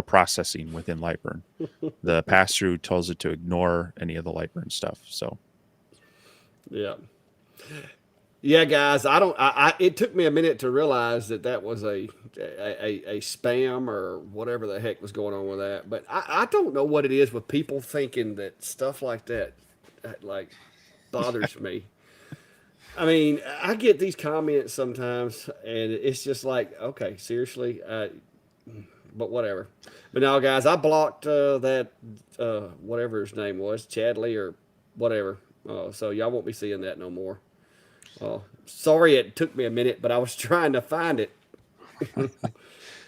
processing within Lightburn. The pass-through tells it to ignore any of the Lightburn stuff. So, Yeah. Yeah, guys, I don't. it took me a minute to realize that that was a spam or whatever the heck was going on with that. But I don't know what it is with people thinking that stuff like that like bothers me. I mean, I get these comments sometimes, and it's just like, okay, seriously, but whatever. But now, guys, I blocked that whatever his name was, Chadley or whatever. So y'all won't be seeing that no more. Sorry, it took me a minute, but I was trying to find it.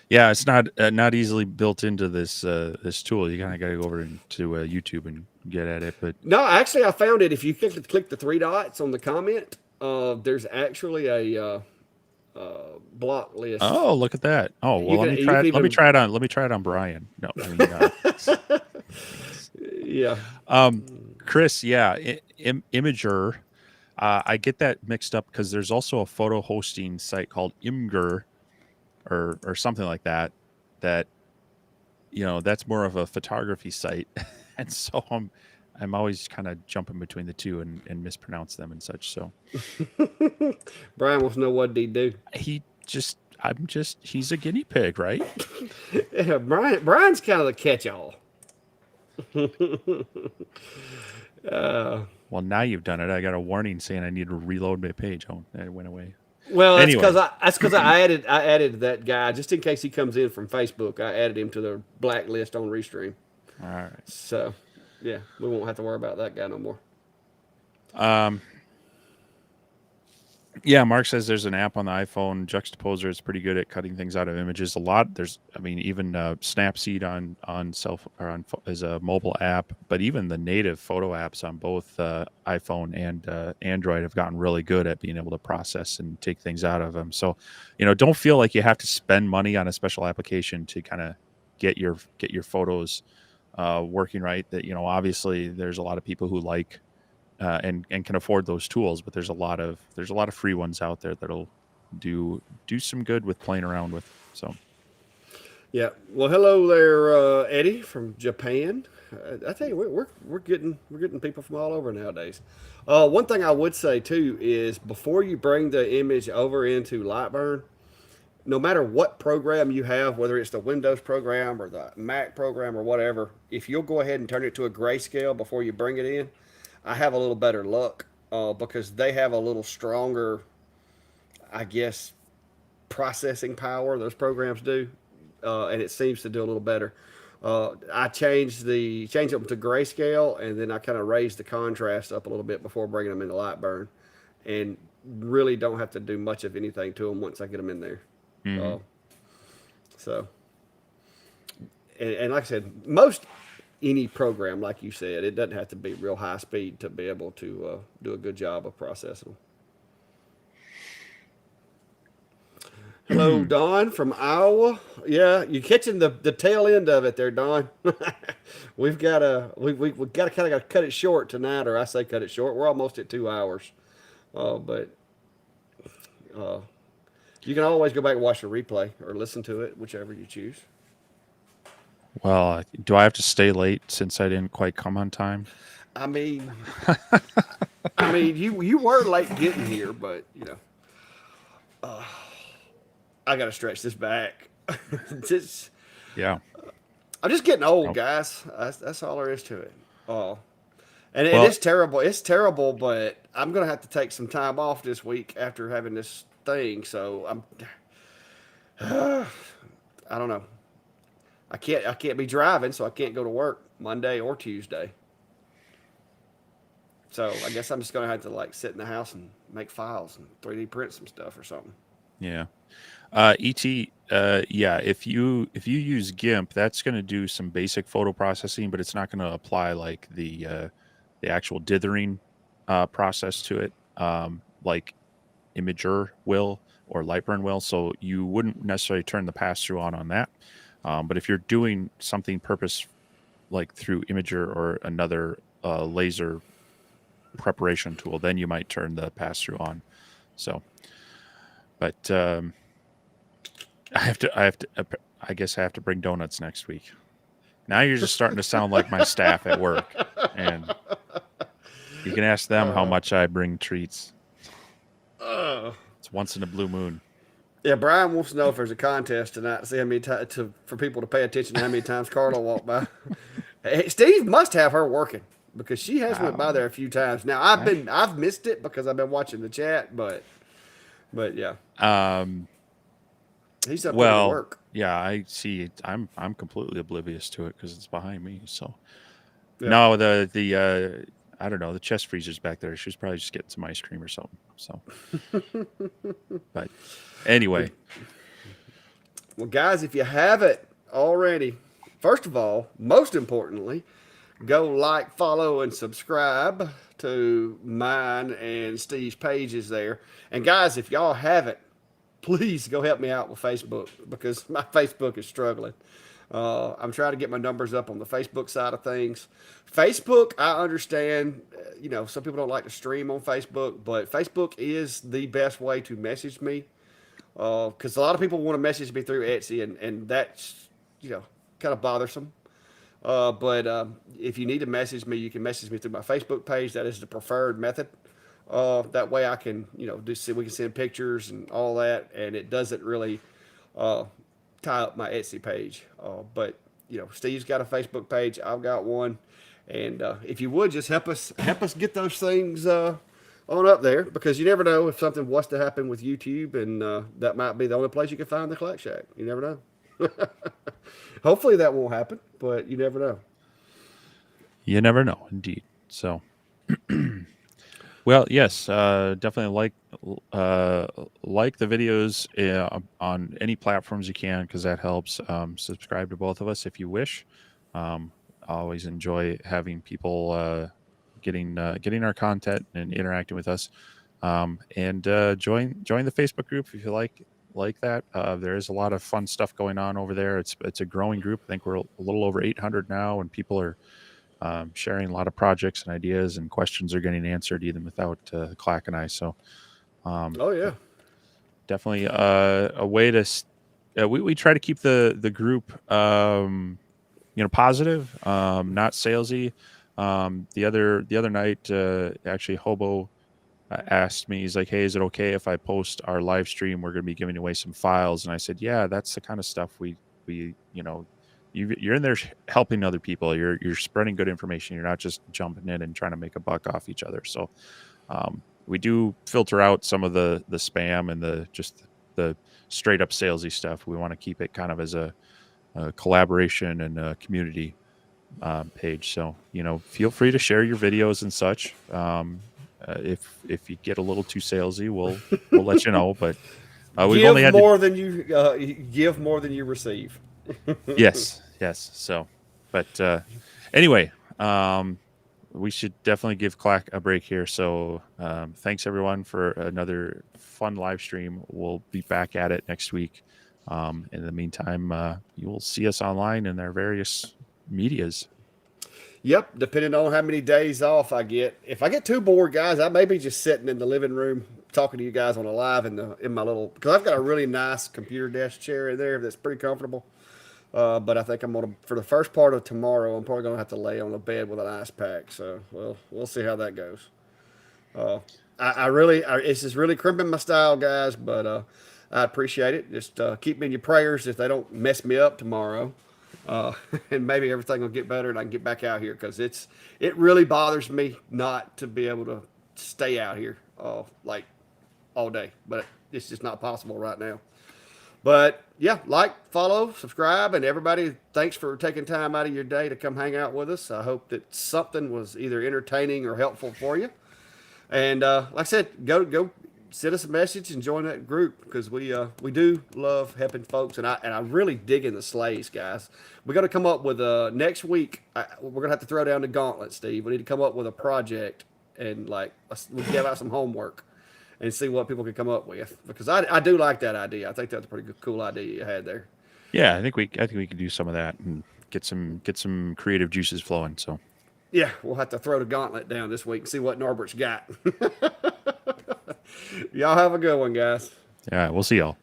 Yeah, it's not easily built into this tool. You kind of got to go over into YouTube and get at it. But No, actually, I found it. If you click the three dots on the comment, there's actually a block list. oh, look at that. Oh, well, let me You try can it. Let me even try it on. Let me try it on Brian. No, I mean, yeah. Chris. Yeah, Imager. I get that mixed up because there's also a photo hosting site called Imgur or something like that. That that's more of a photography site, and so I'm always kind of jumping between the two and mispronounce them and such. So Brian wants to know what did he do. he's a guinea pig, right? Yeah, Brian's kind of the catch-all. Well, now you've done it. I got a warning saying I need to reload my page. Oh, it went away. Well, Anyway, that's because I added that guy just in case he comes in from Facebook. I added him to the blacklist on Restream. all right. So, yeah, we won't have to worry about that guy no more. Um, Yeah, Mark says there's an app on the iPhone. Juxtaposer is pretty good at cutting things out of images. A lot I mean, even Snapseed on is a mobile app, but even the native photo apps on both iPhone and Android have gotten really good at being able to process and take things out of them. So, don't feel like you have to spend money on a special application to kind of get your photos working right. That obviously there's a lot of people who like and can afford those tools. But there's a lot of free ones out there that'll do some good with playing around with. So Yeah. Well, hello there, Eddie from Japan. I tell you, we're getting people from all over nowadays. One thing I would say too is before you bring the image over into Lightburn, no matter what program you have, whether it's the Windows program or the Mac program or whatever, if you'll go ahead and turn it to a grayscale before you bring it in, I have a little better luck because they have a little stronger, I guess, processing power. Those programs do, and it seems to do a little better. I changed them to grayscale, and then I kind of raised the contrast up a little bit before bringing them into Lightburn, and really don't have to do much of anything to them once I get them in there. mm-hmm. So, and like I said, most any program, like you said, it doesn't have to be real high speed to be able to do a good job of processing them. Hello, Don from Iowa. Yeah, you're catching the tail end of it there, Don. we've got to kind of cut it short tonight, or I say cut it short. We're almost at 2 hours, but you can always go back and watch the replay or listen to it, whichever you choose. Well, do I have to stay late since I didn't quite come on time? I mean, you were late getting here, but I got to stretch this back. just, Yeah. I'm just getting old, Nope. guys. That's all there is to it. Oh, and Well, it's terrible. It's terrible, but I'm gonna have to take some time off this week after having this thing. So I don't know. I can't be driving, so I can't go to work Monday or Tuesday. So I guess I'm just gonna have to like sit in the house and make files and 3D print some stuff or something. yeah. Et yeah, if you use GIMP, that's going to do some basic photo processing, but it's not going to apply like the actual dithering process to it, like Imager will or Lightburn will. So you wouldn't necessarily turn the pass through on that. But if you're doing something purpose like through Imager or another laser preparation tool, then you might turn the pass through on. So, but I guess I have to bring donuts next week. Now you're just starting to sound like my staff at work, and you can ask them how much I bring treats. It's once in a blue moon. Yeah, Brian wants to know if there's a contest tonight to see how many for people to pay attention to how many times Carla walked by. Hey, Steve must have her working because she has went by Um, there a few times. Now I, I've missed it because I've been watching the chat, but yeah, um, he's up there to well, work. yeah, I see. I'm completely oblivious to it because it's behind me. So Yeah. no, the I don't know, the chest freezer's back there. She was probably just getting some ice cream or something. So, but Well, anyway, well, guys, if you haven't already, first of all, most importantly, go like, follow, and subscribe to mine and Steve's pages there. And guys, if y'all haven't, please go help me out with Facebook because my Facebook is struggling. I'm trying to get my numbers up on the Facebook side of things. Facebook, I understand, some people don't like to stream on Facebook, but Facebook is the best way to message me because a lot of people want to message me through Etsy, and that's, kind of bothersome. But if you need to message me, you can message me through my Facebook page. That is the preferred method. That way I can, we can send pictures and all that, and it doesn't really uh, tie up my Etsy page. But Steve's got a Facebook page. I've got one, and if you would just help us get those things on up there because you never know if something was to happen with YouTube, and that might be the only place you can find the Clack Shack. You never know. Hopefully that won't happen, but you never know. you never know, indeed. So, well, yes, definitely uh, like the videos on any platforms you can because that helps. Subscribe to both of us if you wish. I always enjoy having people getting our content and interacting with us. And join the Facebook group if you like that. There is a lot of fun stuff going on over there. It's a growing group. I think we're a little over 800 now, and people are sharing a lot of projects and ideas, and questions are getting answered even without Clack and I. So Oh yeah. definitely a way to. We try to keep the group positive, not salesy. The other night, actually, Hobo asked me, he's like, "Hey, is it okay if I post our live stream? We're going to be giving away some files." And I said, "Yeah, that's the kind of stuff we you're in there helping other people. You're spreading good information. You're not just jumping in and trying to make a buck off each other." So we do filter out some of the spam and the straight up salesy stuff. We want to keep it kind of as a collaboration and a community page. So feel free to share your videos and such. If you get a little too salesy, we'll let you know. But we've only Give had to. more than give more than you receive. Yes. So, but anyway, we should definitely give Clack a break here. So thanks everyone for another fun live stream. We'll be back at it next week. In the meantime, you will see us online in our various medias. Yep, depending on how many days off I get. If I get too bored, guys, I may be just sitting in the living room talking to you guys on a live in my little because I've got a really nice computer desk chair in there that's pretty comfortable. But I think I'm gonna for the first part of tomorrow. I'm probably gonna have to lay on the bed with an ice pack. So well, we'll see how that goes. Uh, it's just really crimping my style, guys. But I appreciate it. Just keep me in your prayers if they don't mess me up tomorrow. Uh, and maybe everything will get better and I can get back out here because it really bothers me not to be able to stay out here like all day. But it's just not possible right now. But yeah, like, follow, subscribe, and everybody, thanks for taking time out of your day to come hang out with us. I hope that something was either entertaining or helpful for you. And like I said, go send us a message and join that group because we do love helping folks, and I really dig in the sleighs, guys. We got to come up with next week. We're gonna have to throw down the gauntlet, Steve. We need to come up with a project and we'll give out some homework and see what people can come up with because I do like that idea. I think that's a pretty good, cool idea you had there. Yeah, I think we could do some of that and get some creative juices flowing. So, Yeah, we'll have to throw the gauntlet down this week and see what Norbert's got. Y'all have a good one, guys. yeah, we'll see y'all.